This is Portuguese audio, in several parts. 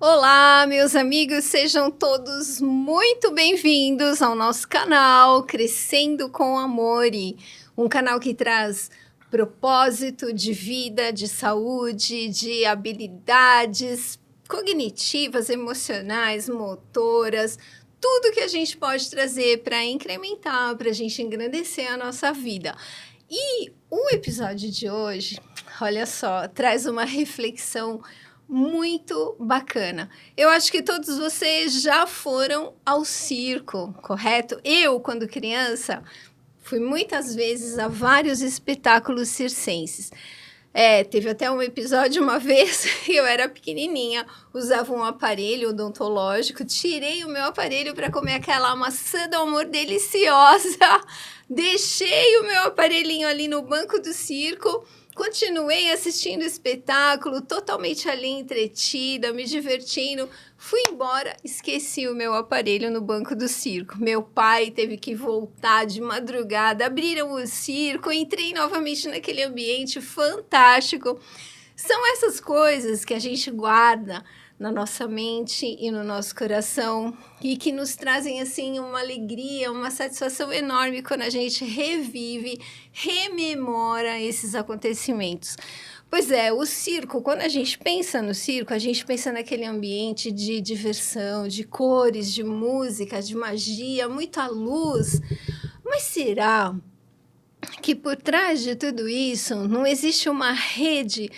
Olá, meus amigos, sejam todos muito bem-vindos ao nosso canal Crescendo com Amore, um canal que traz propósito de vida, de saúde, de habilidades cognitivas, emocionais, motoras, tudo que a gente pode trazer para incrementar, para a gente engrandecer a nossa vida. E o episódio de hoje, olha só, traz uma reflexão muito bacana. Eu acho que todos vocês já foram ao circo, correto? Eu, quando criança, fui muitas vezes a vários espetáculos circenses. Teve até um episódio uma vez, eu era pequenininha, usava um aparelho odontológico, tirei o meu aparelho para comer aquela maçã do amor deliciosa, deixei o meu aparelhinho ali no banco do circo, continuei assistindo o espetáculo, totalmente ali entretida, me divertindo. Fui embora, esqueci o meu aparelho no banco do circo. Meu pai teve que voltar de madrugada, abriram o circo, entrei novamente naquele ambiente fantástico. São essas coisas que a gente guarda na nossa mente e no nosso coração e que nos trazem assim uma alegria, uma satisfação enorme quando a gente revive, rememora esses acontecimentos. Pois é, o circo, quando a gente pensa no circo, a gente pensa naquele ambiente de diversão, de cores, de música, de magia, muita luz. Mas será que por trás de tudo isso não existe uma rede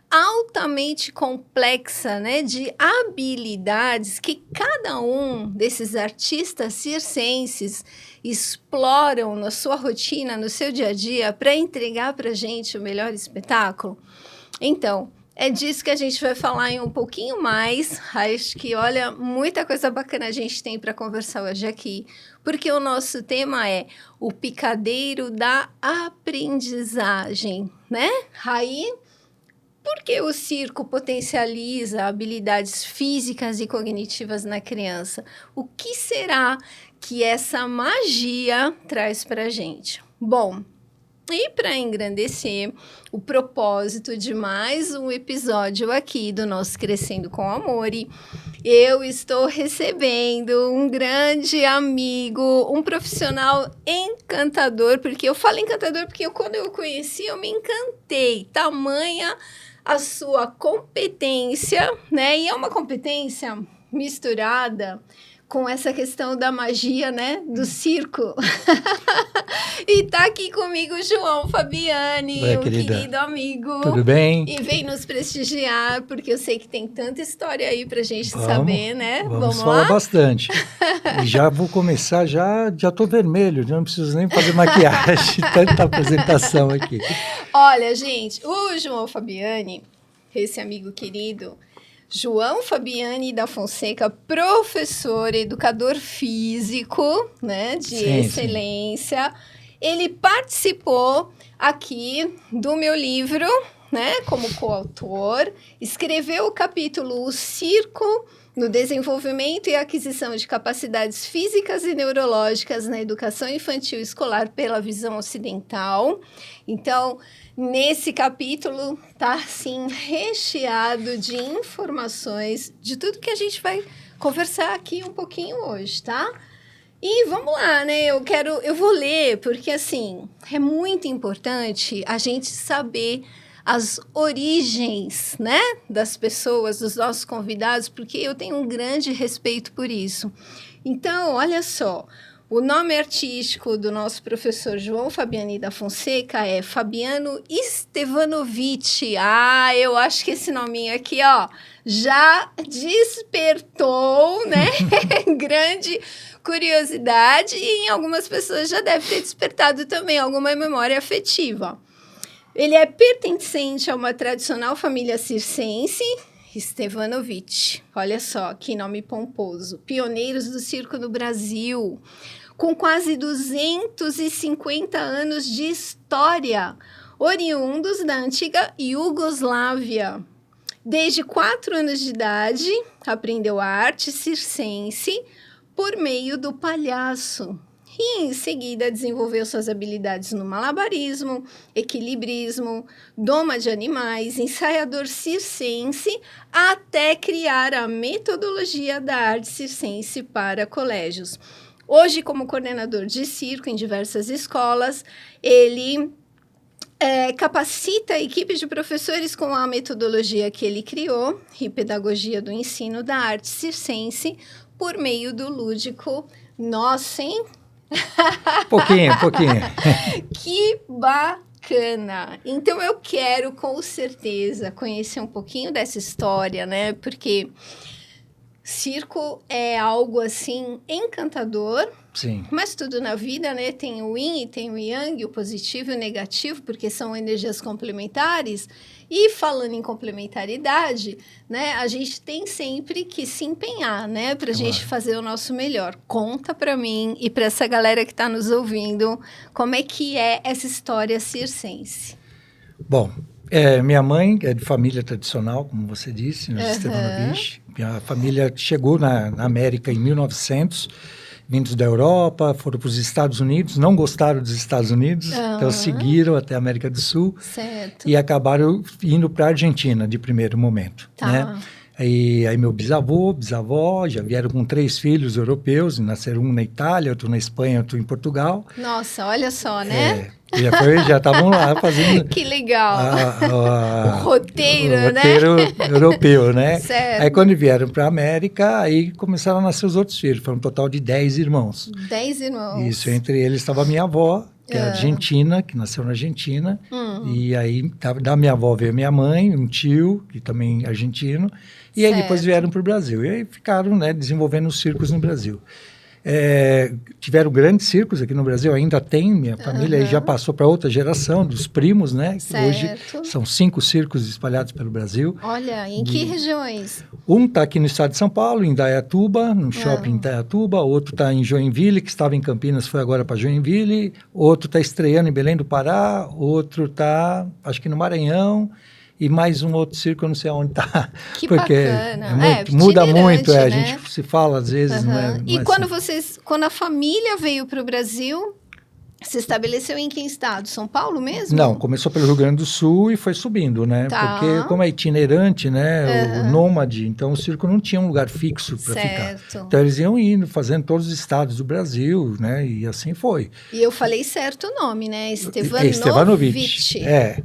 altamente complexa, né, de habilidades que cada um desses artistas circenses exploram na sua rotina, no seu dia a dia, para entregar para a gente o melhor espetáculo? Então, é disso que a gente vai falar em um pouquinho mais. Acho que, olha, muita coisa bacana a gente tem para conversar hoje aqui, porque o nosso tema é o picadeiro da aprendizagem, né? Aí, porque o circo potencializa habilidades físicas e cognitivas na criança? O que será que essa magia traz para a gente? Bom, e para engrandecer o propósito de mais um episódio aqui do nosso Crescendo com Amore, eu estou recebendo um grande amigo, um profissional encantador, porque eu falo encantador porque quando eu o conheci, eu me encantei, tamanha a sua competência, né? E é uma competência misturada com essa questão da magia, né? Do circo. E tá aqui comigo o João Fabiani, Oi, um querida. querido amigo. Tudo bem? E vem nos prestigiar, porque eu sei que tem tanta história aí pra gente saber, né? Vamos falar bastante. E já vou começar, já tô vermelho, já não preciso nem fazer maquiagem, tanta apresentação aqui. Olha, gente, o João Fabiani, esse amigo querido, João Fabiani da Fonseca, professor, educador físico, né, de excelência. Ele participou aqui do meu livro, né, como coautor, escreveu o capítulo O Circo no Desenvolvimento e Aquisição de Capacidades Físicas e Neurológicas na Educação Infantil Escolar pela Visão Ocidental. Então, nesse capítulo tá assim recheado de informações de tudo que a gente vai conversar aqui um pouquinho hoje, tá? E vamos lá, né? Eu vou ler porque assim, é muito importante a gente saber as origens, né, das pessoas, dos nossos convidados, porque eu tenho um grande respeito por isso. Então, olha só, o nome artístico do nosso professor João Fabiani da Fonseca é Fabiano Stevanovic. Ah, eu acho que esse nominho aqui, ó, já despertou, né, grande curiosidade e em algumas pessoas já deve ter despertado também alguma memória afetiva. Ele é pertencente a uma tradicional família circense, Stevanovic. Olha só, que nome pomposo. Pioneiros do circo no Brasil, com quase 250 anos de história, oriundos da antiga Iugoslávia. Desde 4 anos de idade, aprendeu a arte circense por meio do palhaço. e em seguida desenvolveu suas habilidades no malabarismo, equilibrismo, doma de animais, ensaiador circense, até criar a metodologia da arte circense para colégios. Hoje, como coordenador de circo em diversas escolas, ele capacita a equipe de professores com a metodologia que ele criou e pedagogia do ensino da arte circense por meio do lúdico. Nossa, hein? Pouquinho. Que bacana! Então, eu quero, com certeza, conhecer um pouquinho dessa história, né? Porque circo é algo, assim, encantador. Sim. Mas tudo na vida, né? Tem o yin e tem o yang, o positivo e o negativo, porque são energias complementares. E falando em complementaridade, né? A gente tem sempre que se empenhar, né? Pra gente fazer o nosso melhor. Conta pra mim e pra essa galera que tá nos ouvindo, como é que é essa história circense? Bom, minha mãe é de família tradicional, como você disse, no Stefanovic. Minha família chegou na América em 1900, vindos da Europa, foram para os Estados Unidos, não gostaram dos Estados Unidos, então seguiram até a América do Sul. Certo. E acabaram indo para a Argentina de primeiro momento, né? Aí meu bisavó, já vieram com 3 filhos europeus, nasceram um na Itália, outro na Espanha, outro em Portugal. Nossa, olha só, né? Já estavam lá fazendo... Que legal! O roteiro, né? Roteiro europeu, né? Certo. Aí quando vieram para a América, aí começaram a nascer os outros filhos. Foi um total de 10 irmãos. 10 irmãos. Isso, entre eles estava a minha avó, que é argentina, que nasceu na Argentina. E aí, da minha avó veio minha mãe, um tio, que também é argentino. E aí depois vieram para o Brasil. E aí ficaram, né, desenvolvendo os circos no Brasil. Tiveram grandes circos aqui no Brasil, ainda tem, minha família aí já passou para outra geração, dos primos, né? Hoje são 5 circos espalhados pelo Brasil. Olha, em que regiões? Um está aqui no estado de São Paulo, em Indaiatuba, no shopping em Indaiatuba. Outro está em Joinville, que estava em Campinas, foi agora para Joinville. Outro está estreando em Belém do Pará. Outro está, acho que no Maranhão. E mais um outro circo, eu não sei aonde está. Que bacana. Muda muito, né? A gente se fala às vezes, não é quando assim. Quando a família veio para o Brasil, se estabeleceu em que estado? São Paulo mesmo? Não, começou pelo Rio Grande do Sul e foi subindo, né? Porque como é itinerante, né? O nômade, então o circo não tinha um lugar fixo para ficar. Então eles iam indo, fazendo todos os estados do Brasil, né? E assim foi. E eu falei certo o nome, né? Stefanovic.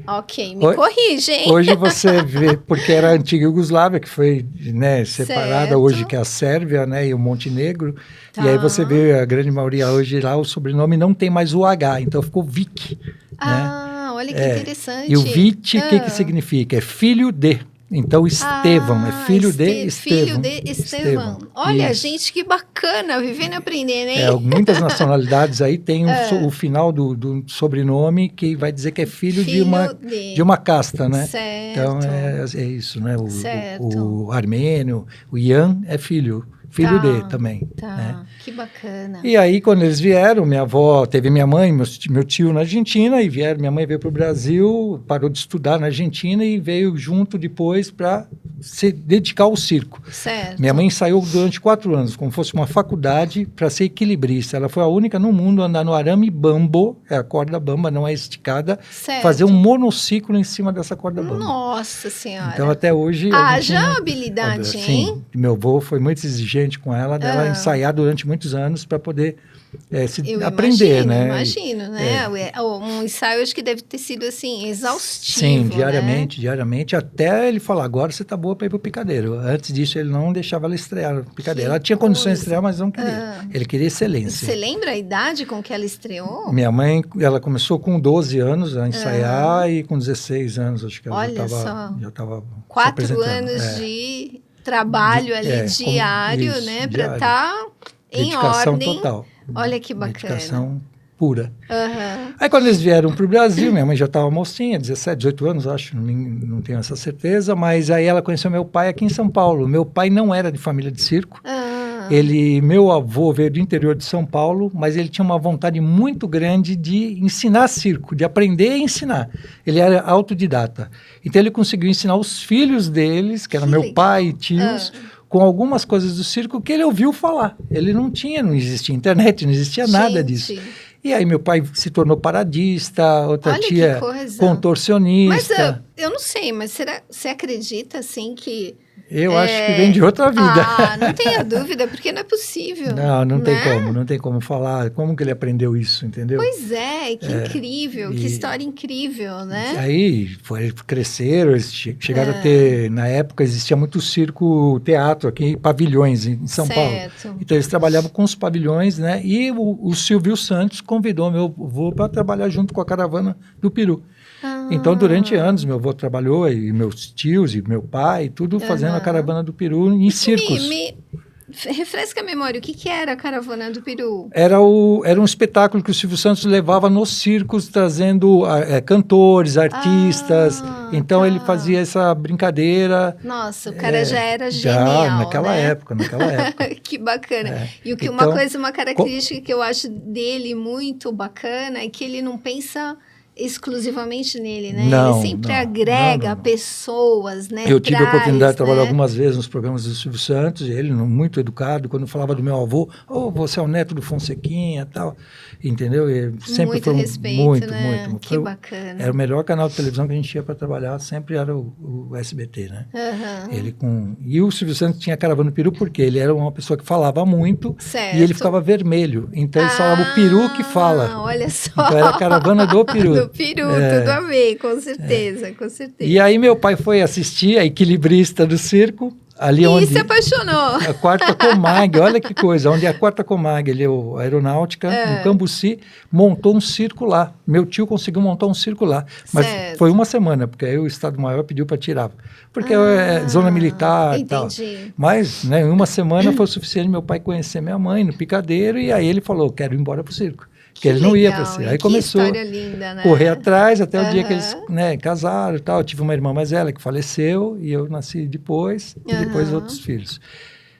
Ok, me corrige, hein? Hoje você vê, porque era a antiga Iugoslávia, que foi, né, separada hoje, que é a Sérvia, né? E o Montenegro. E aí você vê a grande maioria hoje lá, o sobrenome não tem mais o H, então ficou Vic. Olha que interessante. E o Vic, o que significa? É filho de. Então, Estevão, é filho de Estevão. Filho de Estevão. Olha, gente, que bacana, vivendo e aprendendo, hein? Muitas nacionalidades aí tem o final do sobrenome que vai dizer que é filho de uma casta, né? Certo. Então, é isso, né? O armênio, o Ian é filho de também. Né? Que bacana. E aí, quando eles vieram, minha avó teve minha mãe, meu tio na Argentina, e minha mãe veio para o Brasil, parou de estudar na Argentina e veio junto depois para se dedicar ao circo. Certo. Minha mãe ensaiou durante 4 anos, como fosse uma faculdade, para ser equilibrista. Ela foi a única no mundo a andar no arame bambo, a corda bamba não é esticada, fazer um monociclo em cima dessa corda bamba. Nossa Senhora. Então, até hoje... Já habilidade, hein? Sim, meu avô foi muito exigente com ela, dela ensaiar durante muitos anos para poder aprender, né? Imagino, né? Um ensaio acho que deve ter sido assim, exaustivo. Sim, diariamente, até ele falar, agora você tá boa para ir pro picadeiro. Antes disso, ele não deixava ela estrear no picadeiro. Ela tinha condições de estrear, mas não queria. Ele queria excelência. Você lembra a idade com que ela estreou? Minha mãe, ela começou com 12 anos a ensaiar e com 16 anos, acho que ela já estava 4 anos de trabalho ali diário, né? Para estar em dedicação ordem. Total. Olha que bacana. Dedicação pura. Aí quando eles vieram para o Brasil, minha mãe já estava mocinha, 17, 18 anos, acho, não tenho essa certeza, mas aí ela conheceu meu pai aqui em São Paulo. Meu pai não era de família de circo. Meu avô veio do interior de São Paulo, mas ele tinha uma vontade muito grande de ensinar circo, de aprender a ensinar. Ele era autodidata. Então ele conseguiu ensinar os filhos deles, que eram meu pai e tios, com algumas coisas do circo que ele ouviu falar. Ele não existia internet, não existia nada disso. E aí meu pai se tornou paradista, outra tia contorcionista. Mas eu não sei, mas você acredita assim que... Eu acho que vem de outra vida. Não tenha dúvida, porque não é possível. Não tem como falar. Como que ele aprendeu isso, entendeu? Pois é, que incrível, que história incrível, né? Aí cresceram, eles chegaram a ter, na época existia muito circo, teatro aqui, pavilhões em São Paulo. Então eles trabalhavam com os pavilhões, né? E o Silvio Santos convidou meu avô para trabalhar junto com a caravana do Peru. Então, durante anos, meu avô trabalhou, e meus tios, e meu pai, tudo fazendo a caravana do Peru em circos. Refresca a memória, o que era a caravana do Peru? Era um espetáculo que o Silvio Santos levava nos circos, trazendo cantores, artistas. Então, ele fazia essa brincadeira. Nossa, o cara já era genial, naquela né? época. Que bacana. E uma característica que eu acho dele muito bacana é que ele não pensa exclusivamente nele, né? Ele sempre agrega pessoas, né? Eu tive a oportunidade de trabalhar algumas vezes nos programas do Silvio Santos, e ele, muito educado, quando falava do meu avô, você é o neto do Fonsequinha e tal, entendeu? E sempre muito foi respeito, muito. Que bacana. Era o melhor canal de televisão que a gente ia para trabalhar, sempre era o SBT, né? E o Silvio Santos tinha caravana no Peru porque ele era uma pessoa que falava muito, e ele ficava vermelho, então ele falava o peru que fala. Olha só. Então era a caravana do Peru. Do Peru, tudo a ver, com certeza, com certeza. E aí meu pai foi assistir a equilibrista do circo, ali onde... se apaixonou. A Quarta Comag, olha que coisa, onde a Quarta Comag, ele é a aeronáutica, no Cambuci, montou um circo lá. Meu tio conseguiu montar um circo lá, mas foi uma semana, porque aí o Estado-Maior pediu para tirar, porque é zona militar e tal. Mas, né, em uma semana foi o suficiente meu pai conhecer minha mãe no picadeiro, e aí ele falou, quero ir embora pro circo. Que ele não ia para ser. Aí começou a correr atrás até o dia que eles casaram e tal. Eu tive uma irmã mais velha que faleceu e eu nasci depois, e depois outros filhos.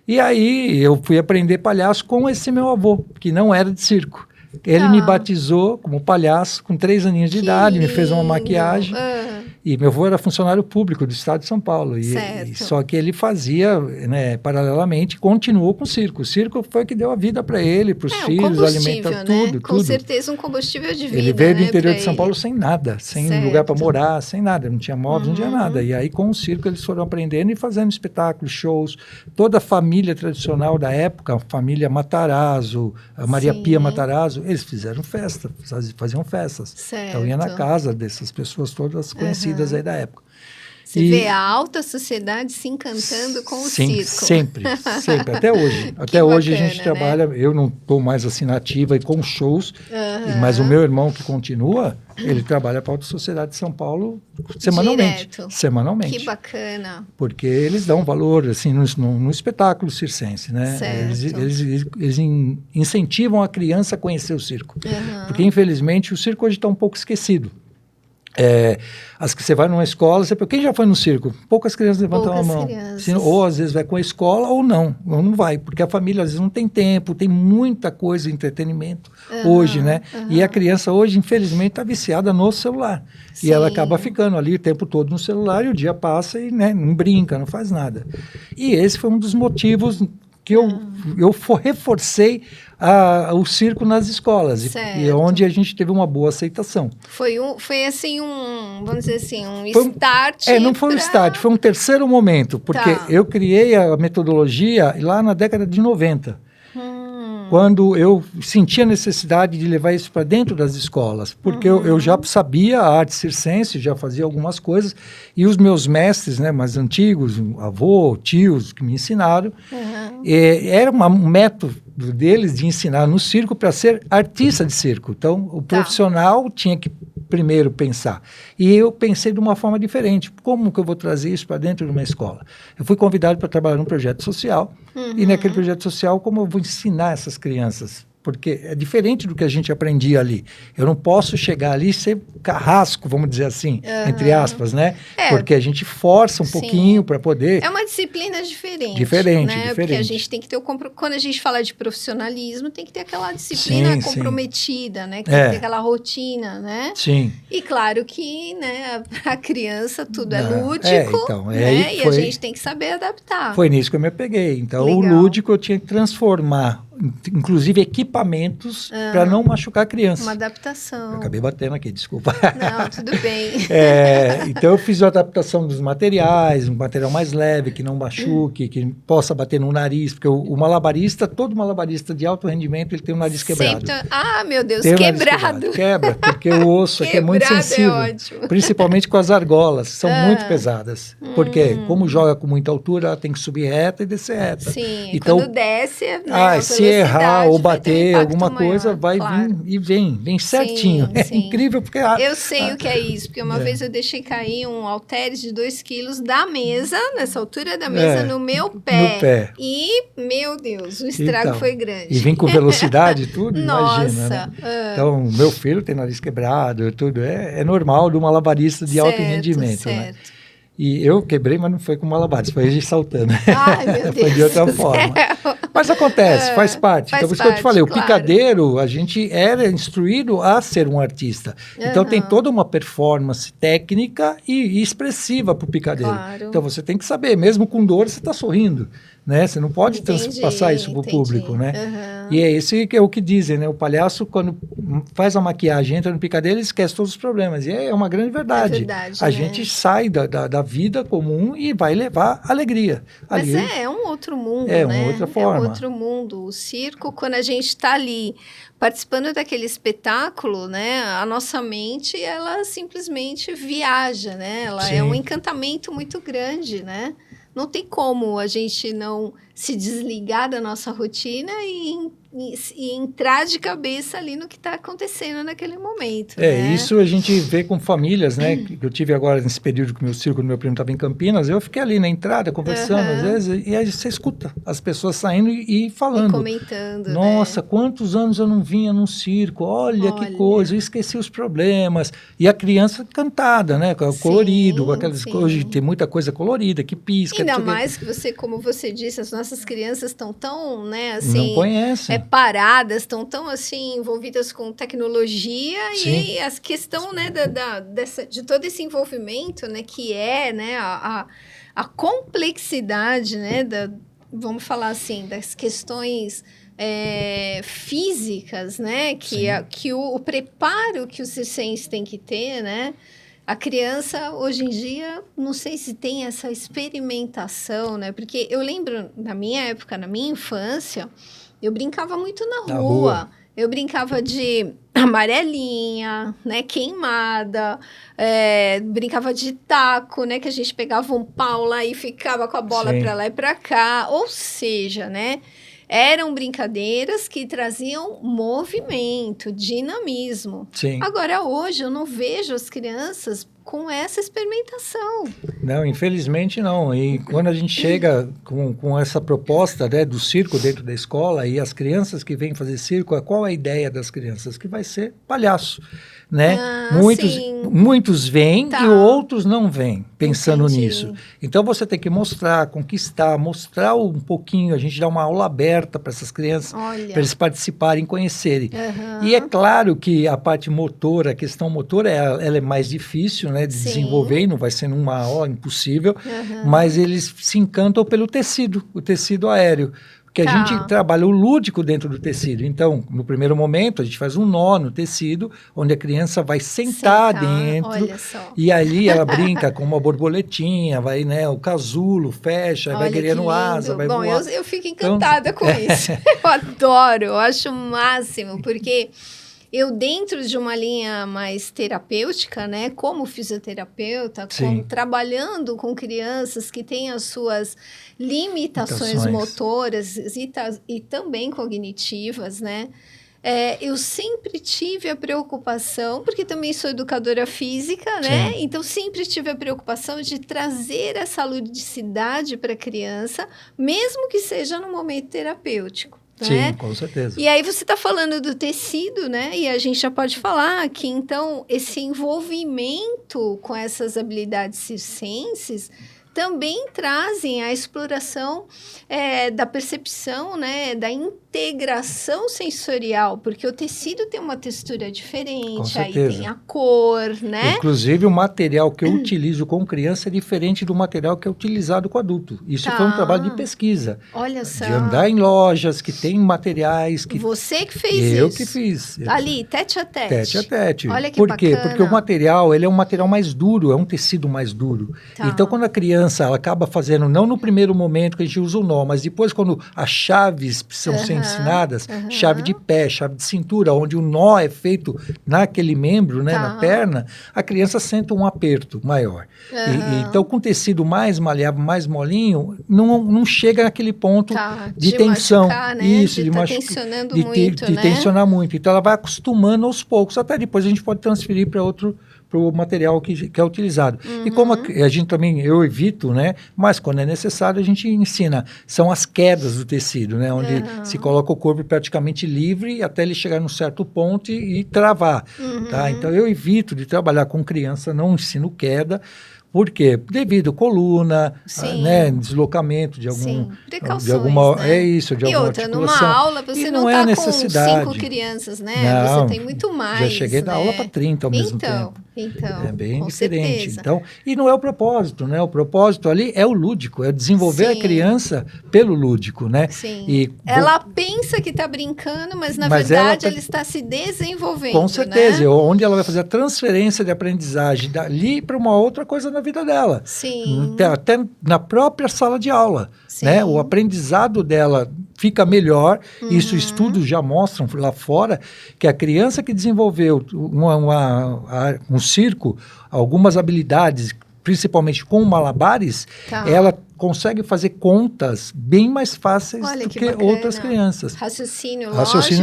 E aí eu fui aprender palhaço com esse meu avô, que não era de circo. Ele me batizou como palhaço com 3 aninhos de idade, me fez uma maquiagem. E meu avô era funcionário público do estado de São Paulo. Só que ele fazia, né, paralelamente, continuou com o circo. O circo foi que deu a vida para ele, para os filhos, alimenta tudo. Com certeza um combustível de vida. Ele veio do interior de São Paulo sem nada, sem lugar para morar, sem nada. Não tinha móveis, não tinha nada. E aí com o circo eles foram aprendendo e fazendo espetáculos, shows. Toda a família tradicional da época, a família Matarazzo, a Maria Pia Matarazzo, eles fizeram festa, faziam festas. Então ia na casa dessas pessoas todas conhecidas aí da época. Você vê a alta sociedade se encantando com o circo. Sempre, até hoje. Até hoje bacana, a gente trabalha, eu não estou mais assim na ativa e com shows, mas o meu irmão que continua, ele trabalha para a alta sociedade de São Paulo semanalmente. Que bacana. Porque eles dão valor assim, no espetáculo circense, né? Eles incentivam a criança a conhecer o circo. Porque infelizmente o circo hoje está um pouco esquecido. As que você vai numa escola, quem já foi no circo? Poucas crianças levantam a mão. Ou às vezes vai com a escola ou não vai, porque a família às vezes não tem tempo, tem muita coisa de entretenimento hoje, né? E a criança hoje, infelizmente, está viciada no celular. E ela acaba ficando ali o tempo todo no celular e o dia passa e, né, não brinca, não faz nada. E esse foi um dos motivos que eu reforcei o circo nas escolas, e onde a gente teve uma boa aceitação. Foi assim vamos dizer assim, start. Não foi um start, foi um terceiro momento, porque eu criei a metodologia lá na década de 90. Quando eu senti a necessidade de levar isso para dentro das escolas, porque eu já sabia a arte circense, já fazia algumas coisas, e os meus mestres, né, mais antigos, avô, tios, que me ensinaram, era um método deles de ensinar no circo para ser artista de circo. Então, o profissional tinha que primeiro pensar. E eu pensei de uma forma diferente. Como que eu vou trazer isso para dentro de uma escola? Eu fui convidado para trabalhar num projeto social, e naquele projeto social, como eu vou ensinar essas crianças porque é diferente do que a gente aprendia ali. Eu não posso chegar ali e ser carrasco, vamos dizer assim, entre aspas, né? Porque a gente força um pouquinho para poder... É uma disciplina diferente. Diferente. Porque a gente tem que ter quando a gente fala de profissionalismo, tem que ter aquela disciplina comprometida, né? Que tem que ter aquela rotina, né? Sim. E claro que, né, para a criança tudo é lúdico, então, né? E a gente tem que saber adaptar. Foi nisso que eu me apeguei. Então, Legal. o lúdico eu tinha que transformar, inclusive equipamentos, para não machucar a criança. Uma adaptação. Eu acabei batendo aqui, desculpa. Não, tudo bem. Então, eu fiz a adaptação dos materiais, um material mais leve, que não machuque, que possa bater no nariz, porque o malabarista, todo malabarista de alto rendimento, ele tem o nariz quebrado. Meu Deus, tem quebrado. Quebra, porque o osso aqui é muito sensível. É ótimo. Principalmente com as argolas, são muito pesadas. Porque, como joga com muita altura, ela tem que subir reta e descer reta. Então, então, quando desce, né, se errar ou bater alguma coisa, vai claro. vir e vem certinho. Sim. É incrível, porque... Eu sei o que é isso, porque uma vez eu deixei cair um halteres de 2 quilos da mesa, nessa altura da mesa, no meu pé. No pé. E, meu Deus, o estrago foi grande. E vem com velocidade e tudo, Nossa. Imagina, né? Então, meu filho tem nariz quebrado, tudo. É normal de um malabarista de alto rendimento, né? E eu quebrei, mas não foi com malabares, foi a gente saltando. Ai, meu Deus. Foi de outra forma. Mas acontece, faz parte. Então, por isso que eu te falei, o picadeiro, a gente era instruído a ser um artista. Então, tem toda uma performance técnica e expressiva para o picadeiro. Claro. Então, você tem que saber, mesmo com dor, você está sorrindo. Né? Você não pode passar isso para o público, né? E é esse que é o que dizem, né? O palhaço, quando faz a maquiagem, entra no picadeiro, ele esquece todos os problemas. E é uma grande verdade. É verdade, a gente sai da vida comum e vai levar alegria. Mas é um outro mundo, né? Uma outra forma. É um outro mundo. O circo, quando a gente está ali participando daquele espetáculo, né? A nossa mente, ela simplesmente viaja, né? Ela é um encantamento muito grande, né? Não tem como a gente não se desligar da nossa rotina e entrar de cabeça ali no que está acontecendo naquele momento. Né? Isso a gente vê com famílias, né? Que eu tive agora nesse período que meu circo, quando meu primo estava em Campinas, eu fiquei ali na entrada conversando, às vezes, e aí você escuta as pessoas saindo e falando. E comentando, Nossa, quantos anos eu não vinha num circo, olha que coisa, eu esqueci os problemas. E a criança cantada, né? Colorido, com aquelas coisas, hoje tem muita coisa colorida, que pisca. Ainda mais que você, como você disse, as nossas crianças estão tão, né, assim... Não conhecem. Paradas, estão tão, assim, envolvidas com tecnologia e a questão, né, de todo esse envolvimento, né, que é, né, a complexidade, né, vamos falar assim, das questões físicas, né, que o preparo que os circenses têm que ter, né, a criança, hoje em dia, não sei se tem essa experimentação, né? Porque eu lembro, na minha época, na minha infância, eu brincava muito na rua. Eu brincava de amarelinha, né? Queimada. Brincava de taco, né? Que a gente pegava um pau lá e ficava com a bola para lá e para cá. Ou seja, né? Eram brincadeiras que traziam movimento, dinamismo. Agora, hoje, eu não vejo as crianças com essa experimentação. Não, infelizmente não. E quando a gente chega com essa proposta, né, do circo dentro da escola e as crianças que vêm fazer circo, qual é a ideia das crianças? Que vai ser palhaço, né? Muitos vêm e outros não vêm pensando nisso. Então você tem que mostrar, conquistar, mostrar um pouquinho, a gente dá uma aula aberta para essas crianças, para eles participarem, conhecerem. E é claro que a parte motora, a questão motora, ela é mais difícil, né, de desenvolver, e não vai ser numa hora impossível, mas eles se encantam pelo tecido, o tecido aéreo. Porque a gente trabalha o lúdico dentro do tecido. Então, no primeiro momento, a gente faz um nó no tecido, onde a criança vai sentar dentro, e ali ela brinca com uma borboletinha, vai, né, o casulo, fecha, vai ganhando asa, vai voar. Bom, eu fico encantada com isso. Eu adoro, eu acho o máximo, porque... Eu, dentro de uma linha mais terapêutica, né, como fisioterapeuta, trabalhando com crianças que têm as suas limitações motoras e também cognitivas, né, eu sempre tive a preocupação, porque também sou educadora física, né, então sempre tive a preocupação de trazer essa ludicidade para a criança, mesmo que seja no momento terapêutico. né? Sim, com certeza. E aí você está falando do tecido, né? E a gente já pode falar que, então, esse envolvimento com essas habilidades circenses também trazem a exploração da percepção, né, da integração sensorial, porque o tecido tem uma textura diferente, aí tem a cor, né? Inclusive, o material que eu utilizo com criança é diferente do material que é utilizado com adulto. Isso foi um trabalho de pesquisa. Olha só. De andar em lojas que tem materiais que... Você que fez isso? Eu que fiz. Ali, tete a tete. Tete a tete. Olha que bacana. Por quê? Porque o material, ele é um material mais duro, é um tecido mais duro. Então, quando a criança, ela acaba fazendo, não no primeiro momento que a gente usa o nó, mas depois quando as chaves precisam ser ensinadas, chave de pé, chave de cintura, onde o nó é feito naquele membro, né, na perna, a criança sente um aperto maior. Então, com tecido mais maleável, mais molinho, não chega naquele ponto de tensão. Machucar, né? Isso, de tensionando muito, de tensionar muito. Então, ela vai acostumando aos poucos, até depois a gente pode transferir para o material que é utilizado. E como a gente também, eu evito, né? Mas quando é necessário, a gente ensina. São as quedas do tecido, né? Onde se coloca o corpo praticamente livre até ele chegar num certo ponto e travar. Tá? Então, eu evito de trabalhar com criança, não ensino queda. Por quê? Devido à coluna, né, deslocamento de algum... Precauções, de alguma, né? É isso, de alguma articulação. Numa aula, você não está com 5 crianças, né? Não, você tem muito mais, já cheguei da aula para 30 ao mesmo tempo. Então, é bem diferente. Então, e não é o propósito, né? O propósito ali é o lúdico, é desenvolver a criança pelo lúdico, né? Sim. Ela pensa que está brincando, mas na verdade ela está se desenvolvendo, com certeza, né? Onde ela vai fazer a transferência de aprendizagem dali para uma outra coisa na vida dela. Sim. Até na própria sala de aula, né? O aprendizado dela fica melhor. Isso estudos já mostram lá fora que a criança que desenvolveu um circo, algumas habilidades, principalmente com malabares, ela consegue fazer contas bem mais fáceis do que outras crianças. Raciocínio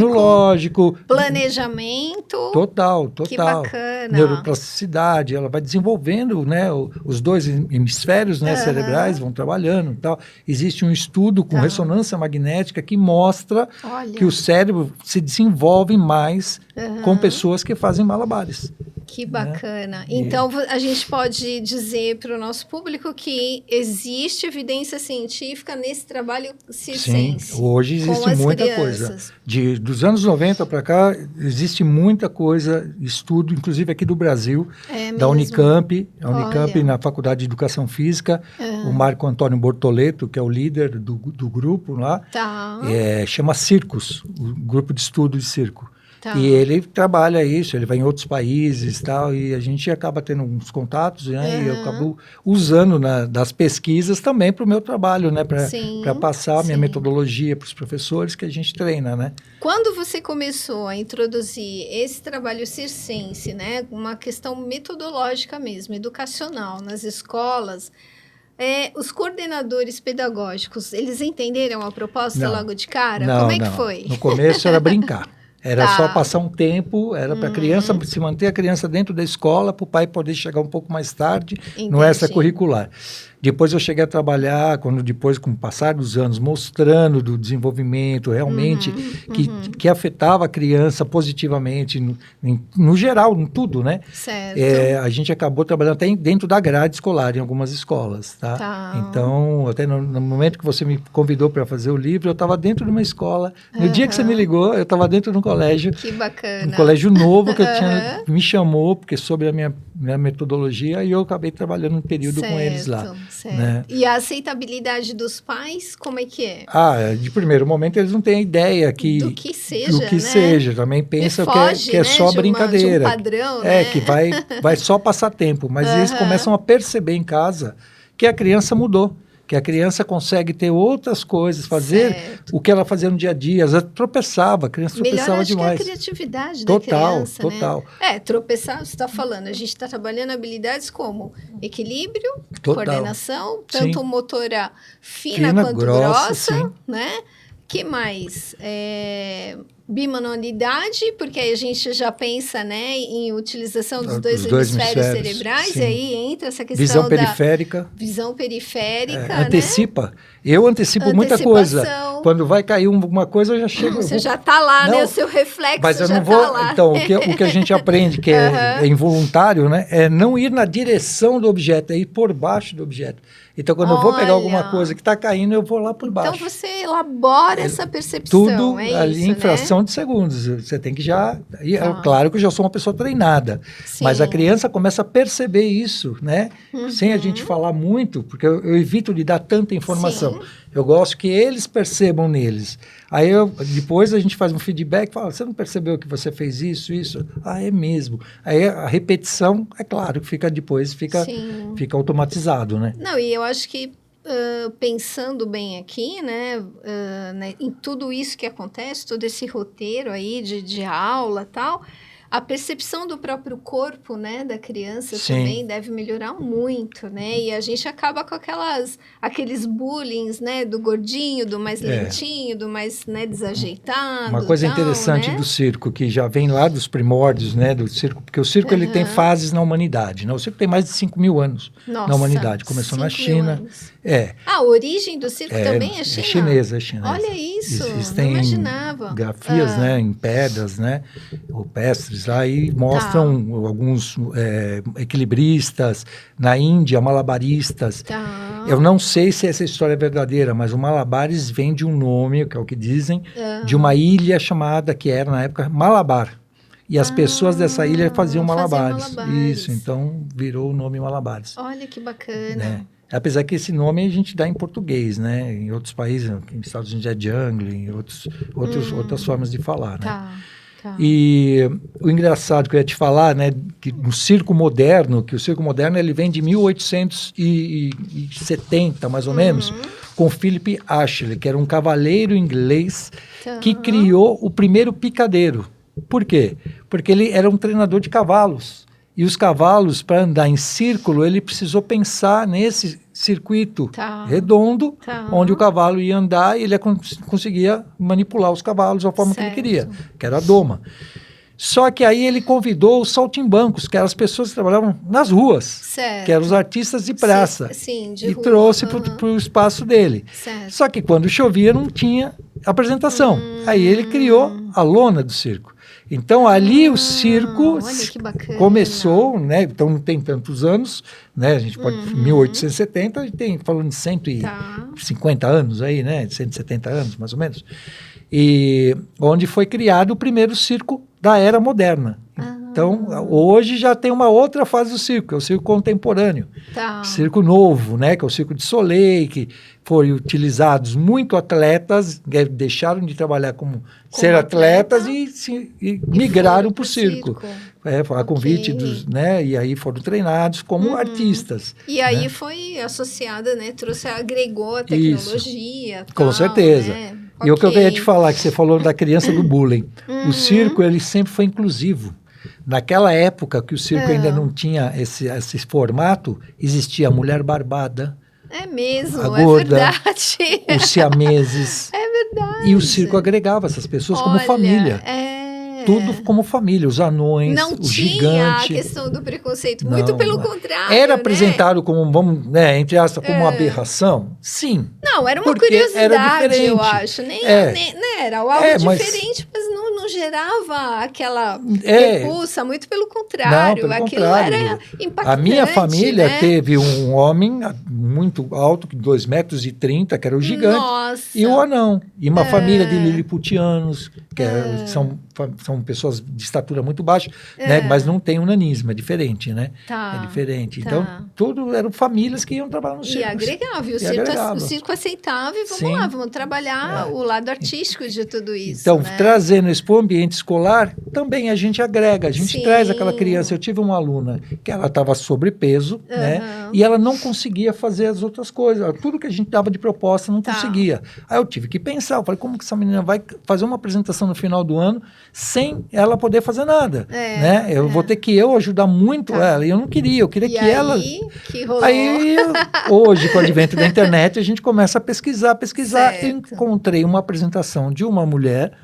lógico. Planejamento. Total. Que bacana. Neuroplasticidade, ela vai desenvolvendo, né? Os dois hemisférios, né, cerebrais vão trabalhando e tal. Existe um estudo com ressonância magnética que mostra que o cérebro se desenvolve mais com pessoas que fazem malabares. Que bacana. Então, a gente pode dizer para o nosso público que existe evidência científica nesse trabalho circense. Sim, hoje existe muita coisa. Dos anos 90 para cá, existe muita coisa, estudo, inclusive aqui do Brasil, da Unicamp, na Faculdade de Educação Física, o Marco Antônio Bortoleto, que é o líder do grupo lá, chama Circus, o grupo de estudo de circo. E ele trabalha isso, ele vai em outros países e tal, e a gente acaba tendo uns contatos, né? E eu acabo usando das pesquisas também para o meu trabalho, né? Para passar a minha metodologia para os professores que a gente treina, né? Quando você começou a introduzir esse trabalho circense, né? Uma questão metodológica mesmo, educacional, nas escolas... os coordenadores pedagógicos, eles entenderam a proposta logo de cara? Como é que foi? No começo era brincar. Era só passar um tempo, era para a criança, se manter a criança dentro da escola, para o pai poder chegar um pouco mais tarde no extracurricular. Depois eu cheguei a trabalhar, com o passar dos anos, mostrando do desenvolvimento realmente que afetava a criança positivamente, no geral, em tudo, né? Certo. A gente acabou trabalhando até dentro da grade escolar, em algumas escolas, tá? Então, até no momento que você me convidou para fazer o livro, eu estava dentro de uma escola. No dia que você me ligou, eu estava dentro de um colégio. Que bacana. Um colégio novo que me chamou, porque sobre a minha metodologia, e eu acabei trabalhando um período com eles lá. Certo. Né? E a aceitabilidade dos pais, como é que é? De primeiro momento eles não têm ideia do que seja, do que né? seja. Também pensam foge, que é só brincadeira. De um padrão, né? Que vai só passar tempo. Mas eles começam a perceber em casa que a criança mudou. Que a criança consegue ter outras coisas, fazer o que ela fazia no dia a dia. Às vezes tropeçava, a criança tropeçava demais. Que é a criatividade da criança, total. Né? Tropeçar, você está falando, a gente está trabalhando habilidades como equilíbrio, coordenação, tanto motora fina quanto grossa, né? Que mais? Bimanualidade, porque aí a gente já pensa, né, em utilização dos dois hemisférios cerebrais, e aí entra essa questão visão periférica. Visão periférica, antecipa. Eu antecipo muita coisa. Antecipação. Quando vai cair alguma coisa, eu já chego. Você já está lá, né? O seu reflexo Mas eu já não vou. tá lá. Então, o que a gente aprende, que é involuntário, né? É não ir na direção do objeto, é ir por baixo do objeto. Então, quando eu vou pegar alguma coisa que está caindo, eu vou lá por baixo. Então, você elabora essa percepção, tudo ali em fração de segundos. Você tem que já... Claro que eu já sou uma pessoa treinada, Sim. mas a criança começa a perceber isso, né? Sem a gente falar muito, porque eu evito de dar tanta informação. Sim. Eu gosto que eles percebam neles. Aí depois a gente faz um feedback, fala, você não percebeu que você fez isso, isso? Ah, é mesmo. Aí a repetição, é claro, que fica depois, fica automatizado, né? Não, e eu acho que pensando bem aqui, né, em tudo isso que acontece, todo esse roteiro aí de aula e tal, a percepção do próprio corpo, né, da criança também deve melhorar muito, né? E a gente acaba com aqueles bullying, né, do gordinho, do mais lentinho, do mais, né, desajeitado. Uma coisa interessante, né, do circo, que já vem lá dos primórdios, né, do circo, porque o circo ele tem fases na humanidade, né? O circo tem mais de 5.000 anos na humanidade. Começou na China. A origem do circo também é China? É chinesa. Olha isso, Existem não imaginava. Grafias, né, em pedras, né, rupestres lá, e mostram alguns equilibristas, na Índia, malabaristas. Eu não sei se essa história é verdadeira, mas o malabares vem de um nome, que é o que dizem, de uma ilha chamada, que era na época, Malabar. E as pessoas dessa ilha faziam malabares. Isso, então virou o nome Malabares. Olha que bacana. Né? Apesar que esse nome a gente dá em português, né? Em outros países, nos Estados Unidos é jungle, em outras formas de falar, né? E o engraçado que eu ia te falar, né, que o circo moderno ele vem de 1870, mais ou menos, com Philip Ashley, que era um cavaleiro inglês que criou o primeiro picadeiro. Por quê? Porque ele era um treinador de cavalos. E os cavalos, para andar em círculo, ele precisou pensar nesse circuito redondo, onde o cavalo ia andar e ele conseguia manipular os cavalos da forma que ele queria, que era a doma. Só que aí ele convidou os saltimbancos, que eram as pessoas que trabalhavam nas ruas, que eram os artistas de praça, de rua. Trouxe para o espaço dele. Só que quando chovia não tinha apresentação. Aí ele criou a lona do circo. Então, ali o circo começou, né? Então, não tem tantos anos, né? A gente pode... 1870, a gente tem, falando de 150 anos aí, né? 170 anos, mais ou menos. E onde foi criado o primeiro circo da era moderna. Então, hoje já tem uma outra fase do circo, que é o circo contemporâneo. Circo novo, né? Que é o circo de Soleil, que foram utilizados muito atletas, deixaram de trabalhar como ser atletas e migraram para o circo. A convite dos, né? E aí foram treinados como artistas. E aí foi associada, né? Agregou a tecnologia. Com certeza. Né? E o que eu queria te falar, que você falou da criança do bullying. O circo, ele sempre foi inclusivo. Naquela época que o circo ainda não tinha esse formato, existia a mulher barbada. É mesmo, a gorda, é verdade. Os siameses. É verdade. E o circo agregava essas pessoas como família. Tudo como família, os anões, o gigante. Não tinha a questão do preconceito, muito pelo contrário. Era apresentado como, vamos, né, entre aspas, como uma aberração? Sim. Não, era uma curiosidade, eu acho. Nem era algo diferente, mas não gerava aquela repulsa, muito pelo contrário. Não, pelo aquilo contrário. Era impactante. A minha família teve um homem muito alto, 2,30 metros, que era o gigante. Nossa. E o anão. E uma família de liliputianos, que são pessoas de estatura muito baixa, né? Mas não tem unanismo, é diferente, né? É diferente. Então, tudo eram famílias que iam trabalhar no circo. E agregava. O circo aceitava e vamos trabalhar o lado artístico de tudo isso. Então, trazendo isso para o ambiente escolar, também a gente agrega, a gente traz aquela criança. Eu tive uma aluna que ela estava sobrepeso, né? E ela não conseguia fazer as outras coisas. Tudo que a gente dava de proposta não conseguia. Aí eu tive que pensar, eu falei, como que essa menina vai fazer uma apresentação no final do ano sem ela poder fazer nada, né? Eu vou ter que ajudar muito ela, e eu não queria, eu queria que ela... Que rolou. Aí, hoje, com o advento da internet, a gente começa a pesquisar, e encontrei uma apresentação de uma mulher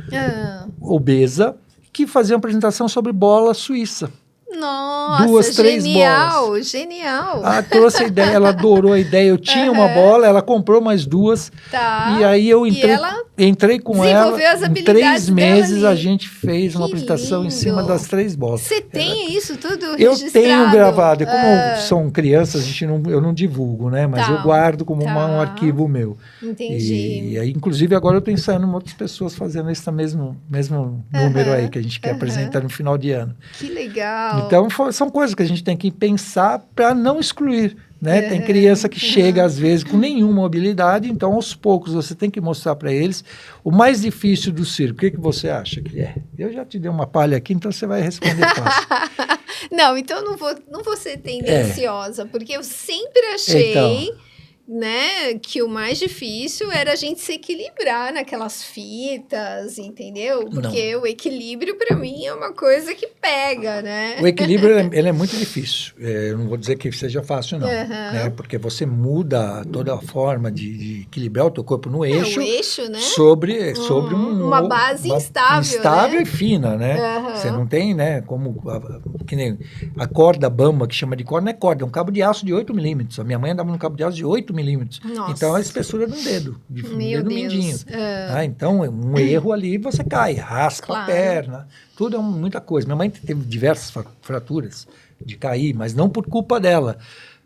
obesa que fazia uma apresentação sobre bola suíça. Nossa, 2, 3 genial, bolas. genial. Trouxe a ideia, ela adorou a ideia. Eu tinha uma bola, ela comprou mais 2. Tá. E aí eu entrei com ela. As em 3 meses dela a gente fez uma apresentação lindo. em cima das 3 bolas. Você tem isso tudo eu registrado? tenho gravado. Como são crianças, eu não divulgo, né? Mas eu guardo como um arquivo meu. Entendi. E aí, inclusive, agora eu estou ensaiando outras pessoas fazendo esse mesmo número aí que a gente quer apresentar no final de ano. Que legal. Então, são coisas que a gente tem que pensar para não excluir, né? Tem criança que chega, às vezes, com nenhuma habilidade, então, aos poucos, você tem que mostrar para eles o mais difícil do circo. O que você acha que é? Eu já te dei uma palha aqui, então você vai responder fácil. Não, então não vou ser tendenciosa, porque eu sempre achei... né, que o mais difícil era a gente se equilibrar naquelas fitas, entendeu? Porque o equilíbrio, para mim, é uma coisa que pega, né? O equilíbrio, ele é muito difícil. Eu não vou dizer que seja fácil, não. Né? Porque você muda toda a forma de equilibrar o teu corpo no eixo. O eixo, né? Sobre uma base instável, instável, né? E fina, né? Você não tem, né, como... Que nem a corda bamba, que chama de corda, não é corda, é um cabo de aço de 8 milímetros. A minha mãe andava num cabo de aço de 8 milímetros. Nossa. Então, a espessura de um dedo, Meu Deus. mindinho. Então, um erro ali, você cai, raspa a perna, tudo é muita coisa. Minha mãe teve diversas fraturas de cair, mas não por culpa dela.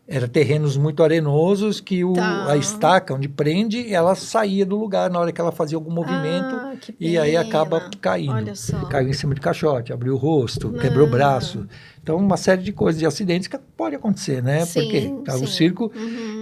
Eram terrenos muito arenosos que a estaca onde prende, ela saía do lugar na hora que ela fazia algum movimento e aí acaba caindo. Olha só. Caiu em cima de caixote, abriu o rosto, quebrou o braço. Então, uma série de coisas, de acidentes que pode acontecer, né? Sim, porque o circo,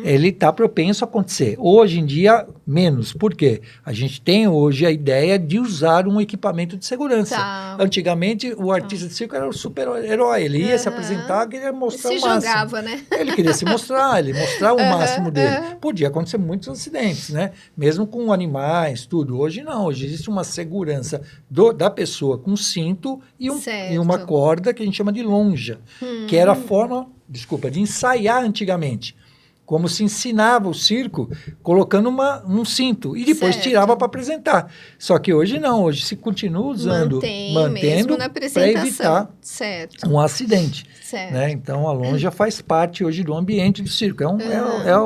ele está propenso a acontecer. Hoje em dia, menos. Por quê? A gente tem hoje a ideia de usar um equipamento de segurança. Antigamente, o artista de circo era o super-herói. Ele ia se apresentar, queria mostrar o máximo. Se jogava, né? Ele queria se mostrar, ele mostrar o máximo dele. Podia acontecer muitos acidentes, né? Mesmo com animais, tudo. Hoje não. Hoje existe uma segurança da pessoa com cinto e uma corda que a gente chama de lonja, que era a forma, de ensaiar antigamente. Como se ensinava o circo colocando um cinto e depois tirava para apresentar. Só que hoje não, hoje se continua usando, mantendo para evitar um acidente. Né? Então a lonja faz parte hoje do ambiente do circo. É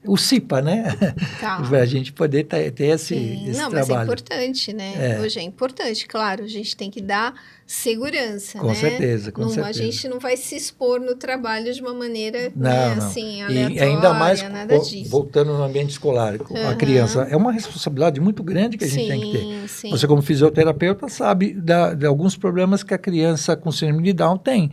o CIPA, né? A gente poder ter esse não, trabalho. Mas é importante, né? Hoje é importante, claro, a gente tem que dar segurança, com né? certeza. A gente não vai se expor no trabalho de uma maneira assim, aleatória, e ainda mais nada disso. Voltando no ambiente escolar, a criança é uma responsabilidade muito grande que a gente tem que ter. Você como fisioterapeuta sabe de alguns problemas que a criança com síndrome de Down tem.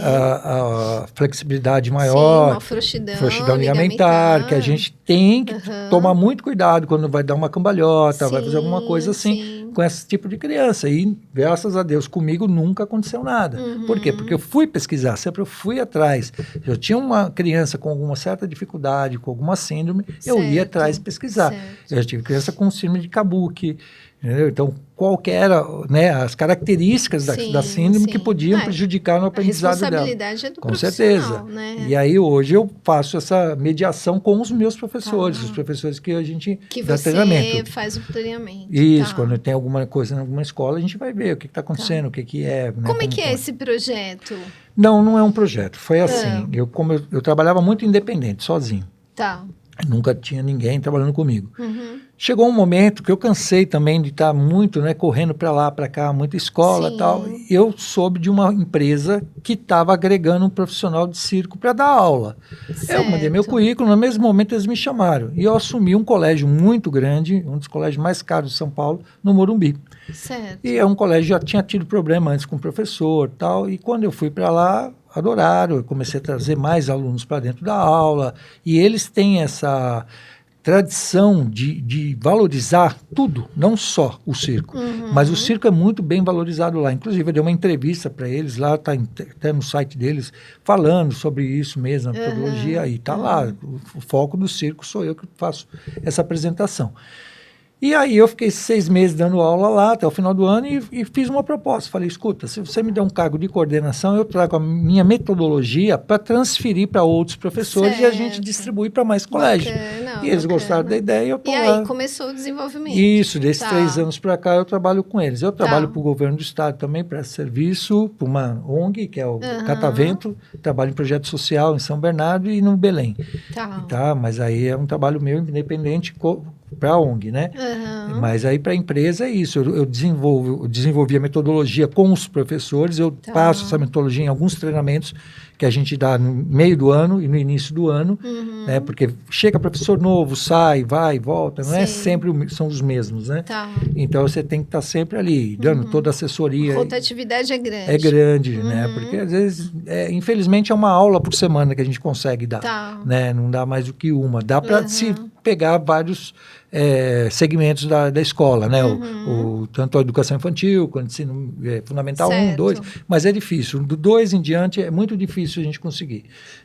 A flexibilidade maior, uma frouxidão ligamentar, que a gente tem que tomar muito cuidado quando vai dar uma cambalhota, vai fazer alguma coisa assim com esse tipo de criança. E graças a Deus comigo nunca aconteceu nada. Por quê? Porque eu fui pesquisar, sempre eu fui atrás. Eu tinha uma criança com alguma certa dificuldade, com alguma síndrome, eu ia atrás pesquisar. Eu tive criança com síndrome de Kabuki, entendeu? Então, qual que era, né, as características da síndrome que podiam prejudicar no aprendizado dela. A responsabilidade é do com certeza. Né? E aí, hoje, eu faço essa mediação com os meus professores, os professores que a gente dá treinamento. Que faz o treinamento. Isso, quando tem alguma coisa em alguma escola, a gente vai ver o que está acontecendo, o que é. Né, como é que é esse projeto? Não é um projeto. Foi assim, eu trabalhava muito independente, sozinho. Nunca tinha ninguém trabalhando comigo. Chegou um momento que eu cansei também de estar muito, né, correndo para lá, para cá, muita escola e tal. Eu soube de uma empresa que estava agregando um profissional de circo para dar aula. Eu mandei meu currículo, no mesmo momento eles me chamaram. E eu assumi um colégio muito grande, um dos colégios mais caros de São Paulo, no Morumbi. E é um colégio que já tinha tido problema antes com o professor e tal. E quando eu fui para lá, adoraram. Eu comecei a trazer mais alunos para dentro da aula. E eles têm essa tradição de valorizar tudo, não só o circo, mas o circo é muito bem valorizado lá. Inclusive, eu dei uma entrevista para eles lá, está até no site deles, falando sobre isso mesmo, a metodologia, e está lá. O foco do circo sou eu que faço essa apresentação. E aí eu fiquei 6 meses dando aula lá até o final do ano e fiz uma proposta. Falei, escuta, se você me der um cargo de coordenação, eu trago a minha metodologia para transferir para outros professores e a gente distribui para mais colégios. legal. E eles bacana. gostaram da ideia e eu tô E lá. aí começou o desenvolvimento. Isso, desses Tá. 3 anos para cá eu trabalho com eles. Eu trabalho Tá. para o governo do estado também, presto serviço para uma ONG, que é o Catavento, trabalho em projeto social em São Bernardo e no Belém. Tá, mas aí é um trabalho meu independente para a ONG, né? Mas aí para a empresa é isso, eu desenvolvi a metodologia com os professores, eu passo essa metodologia em alguns treinamentos que a gente dá no meio do ano e no início do ano, né? Porque chega professor novo, sai, vai, volta, não é sempre são os mesmos, né? Tá. Então você tem que estar sempre ali, dando toda a assessoria. A rotatividade é grande. É grande, né? Porque às vezes, infelizmente, é uma aula por semana que a gente consegue dar, né? Não dá mais do que uma. Dá para se pegar vários segmentos da escola, né? Tanto a educação infantil, quanto o ensino fundamental 1, 2, mas é difícil. Do 2 em diante é muito difícil a gente conseguir,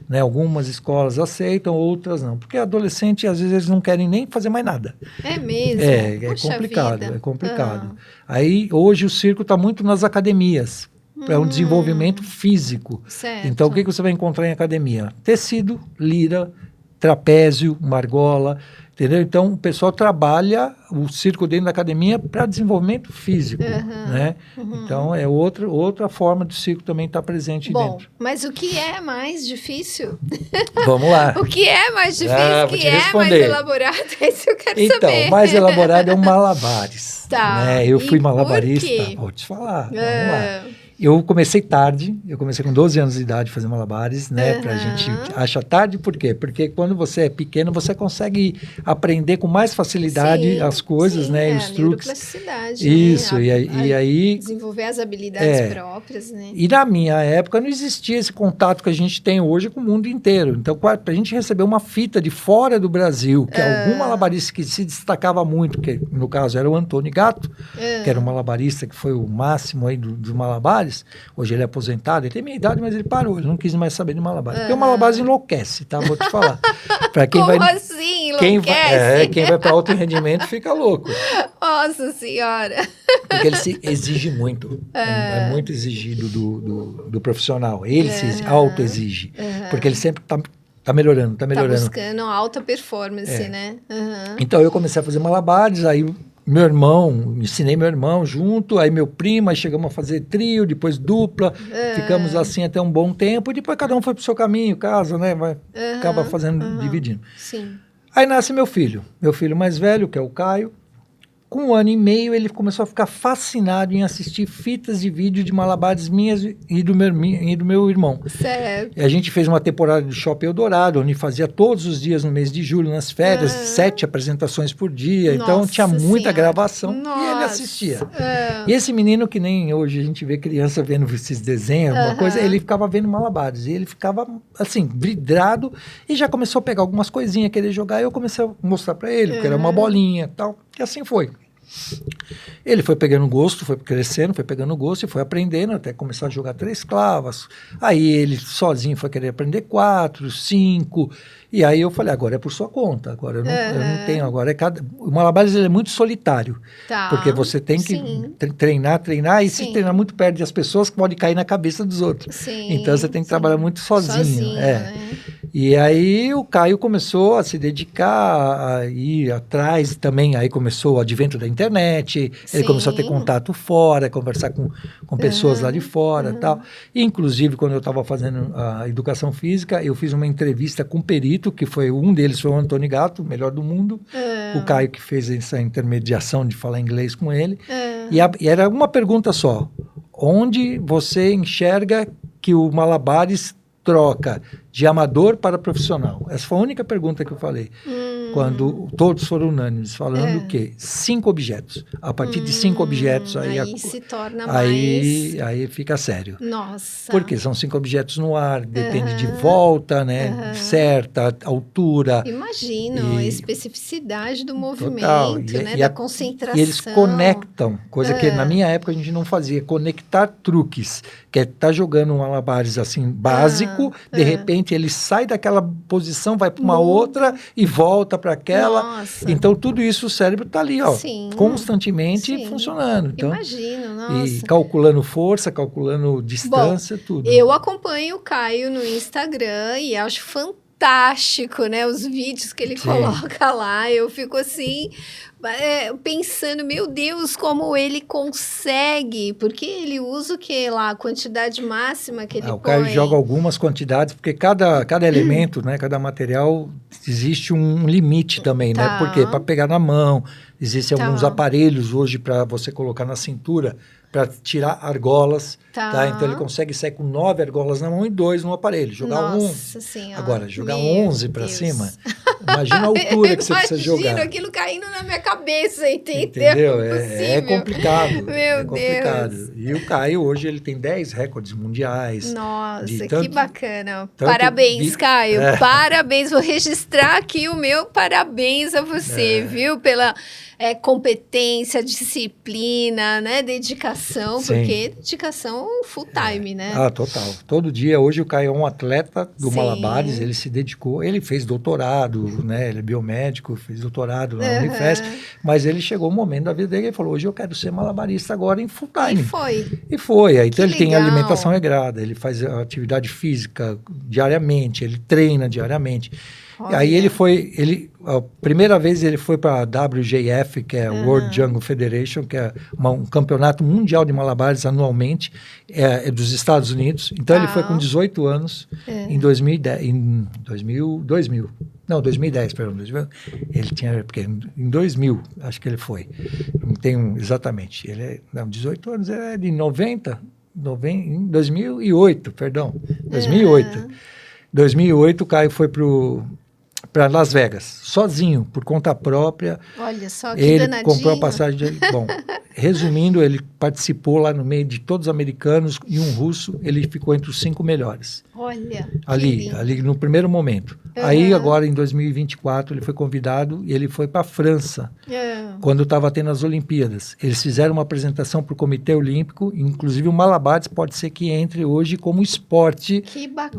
né? Algumas escolas aceitam, outras não. Porque adolescente, às vezes, eles não querem nem fazer mais nada. É mesmo? É complicado, é complicado. Aí, hoje, o circo está muito nas academias, para um desenvolvimento físico. Certo. Então, o que você vai encontrar em academia? Tecido, lira, trapézio, margola, entendeu? Então, o pessoal trabalha o circo dentro da academia para desenvolvimento físico, né? Então, é outra forma do circo também estar presente dentro. Mas o que é mais difícil? Vamos lá. O que é mais difícil? O que é mais elaborado? Esse eu quero saber. Então, mais elaborado é o malabares. Tá. Né? Eu fui E malabarista. por quê? Vou te falar. Vamos lá. Eu comecei tarde, eu comecei com 12 anos de idade a fazer malabares, né? Pra gente acha tarde, por quê? Porque quando você é pequeno, você consegue aprender com mais facilidade as coisas, né? E os truques. Isso, né? e aí... Desenvolver as habilidades próprias, né? E na minha época não existia esse contato que a gente tem hoje com o mundo inteiro. Então, pra gente receber uma fita de fora do Brasil, que algum malabarista que se destacava muito, que no caso era o Antônio Gatto, que era um malabarista que foi o máximo aí dos malabares. Hoje ele é aposentado, ele tem minha idade, mas ele parou, ele não quis mais saber de malabares. Porque o malabares enlouquece, tá? Vou te falar. Pra quem Como vai, assim, enlouquece? quem vai para alto rendimento fica louco. Nossa Senhora! Porque ele se exige muito. É muito exigido do profissional. Ele se auto-exige. Porque ele sempre tá melhorando, tá melhorando. Tá buscando alta performance, né? Então eu comecei a fazer malabares, aí meu irmão, ensinei meu irmão junto, aí meu primo, aí chegamos a fazer trio, depois dupla, ficamos assim até um bom tempo, e depois cada um foi pro seu caminho, casa, né? Acaba fazendo, dividindo. Sim. Aí nasce meu filho mais velho, que é o Caio. Com 1 ano e meio, ele começou a ficar fascinado em assistir fitas de vídeo de malabares minhas e do meu irmão. Certo. E a gente fez uma temporada do Shopping Eldorado, onde fazia todos os dias no mês de julho, nas férias, 7 apresentações por dia. Nossa então tinha muita Senhora. gravação Nossa. e ele assistia. E esse menino, que nem hoje a gente vê criança vendo esses desenhos, alguma coisa, ele ficava vendo malabares. E ele ficava, assim, vidrado e já começou a pegar algumas coisinhas, querer jogar. E eu comecei a mostrar para ele, porque era uma bolinha e tal. E assim foi. Ele foi pegando gosto, foi crescendo, foi pegando gosto e foi aprendendo até começar a jogar 3 clavas. Aí ele sozinho foi querer aprender 4, 5. E aí eu falei, agora é por sua conta. Agora eu não tenho. Agora o malabares ele é muito solitário. Tá. Porque você tem que treinar. E se treinar muito perto das pessoas, pode cair na cabeça dos outros. Sim, então você tem que trabalhar muito sozinho. Né? E aí o Caio começou a se dedicar a ir atrás também. Aí começou o advento da internet. Ele começou a ter contato fora, conversar com pessoas lá de fora e tal. E, inclusive, quando eu estava fazendo a educação física, eu fiz uma entrevista com um perito, que foi um deles, foi o Antônio Gatto, o melhor do mundo. O Caio que fez essa intermediação de falar inglês com ele. E era uma pergunta só. Onde você enxerga que o malabares troca de amador para profissional? Essa foi a única pergunta que eu falei. Quando todos foram unânimes, falando o quê? 5 objetos. A partir de 5 objetos, aí se torna aí fica sério. Nossa. Porque são 5 objetos no ar, depende de volta, né? Certa, altura. Imagino, a especificidade do movimento, total. né? Da concentração. E eles conectam, coisa que na minha época a gente não fazia, conectar truques, que é estar jogando um malabares assim, básico, de repente ele sai daquela posição, vai para uma outra e volta para aquela. Nossa. Então tudo isso o cérebro está ali, ó, constantemente funcionando. Então, imagino, nossa. E calculando força, calculando distância, tudo. Eu acompanho o Caio no Instagram e acho fantástico fantástico, né? Os vídeos que ele coloca lá, eu fico assim, pensando, meu Deus, como ele consegue, porque ele usa o que lá, a quantidade máxima que ele põe. O Caio joga algumas quantidades, porque cada elemento, né, cada material, existe um limite também, né? Porque para pegar na mão, existem alguns aparelhos hoje para você colocar na cintura, para tirar argolas, tá? Então ele consegue sair com 9 argolas na mão e 2 no aparelho, jogar 11. Senhora. Agora, jogar 11 para cima, imagina a altura que você precisa jogar. Imagina aquilo caindo na minha cabeça, entendeu? É complicado. Meu complicado. Deus. E o Caio hoje ele tem 10 recordes mundiais. Nossa, que bacana. Parabéns, Caio. É. Parabéns. Vou registrar aqui o meu parabéns a você, viu? Pela competência, disciplina, né? Dedicação, porque dedicação full time, né? Total. Todo dia. Hoje o Caio é um atleta do Malabares, ele se dedicou, ele fez doutorado, né? Ele é biomédico, fez doutorado na Unifesp, mas ele chegou um momento da vida dele e falou, hoje eu quero ser malabarista agora em full time. E foi. Aí, então ele tem alimentação regrada, ele faz atividade física diariamente, ele treina diariamente. Olha. Aí a primeira vez ele foi para a WJF, que é World Jungle Federation, que é um campeonato mundial de malabares anualmente, é dos Estados Unidos. Então ele foi com 18 anos em 2010, perdão. Ele tinha, porque em 2000, acho que ele foi. Não tenho exatamente. 18 anos é de em 2008, perdão. 2008. 2008 o Caio foi para Las Vegas, sozinho, por conta própria. Olha só, que ele danadinho. Comprou a passagem dele. Bom, resumindo, ele participou lá no meio de todos os americanos e um russo, ele ficou entre os 5 melhores. Olha, ali no primeiro momento. Aí agora em 2024 ele foi convidado e ele foi para a França, quando estava tendo as Olimpíadas. Eles fizeram uma apresentação para o Comitê Olímpico, inclusive o Malabares pode ser que entre hoje como esporte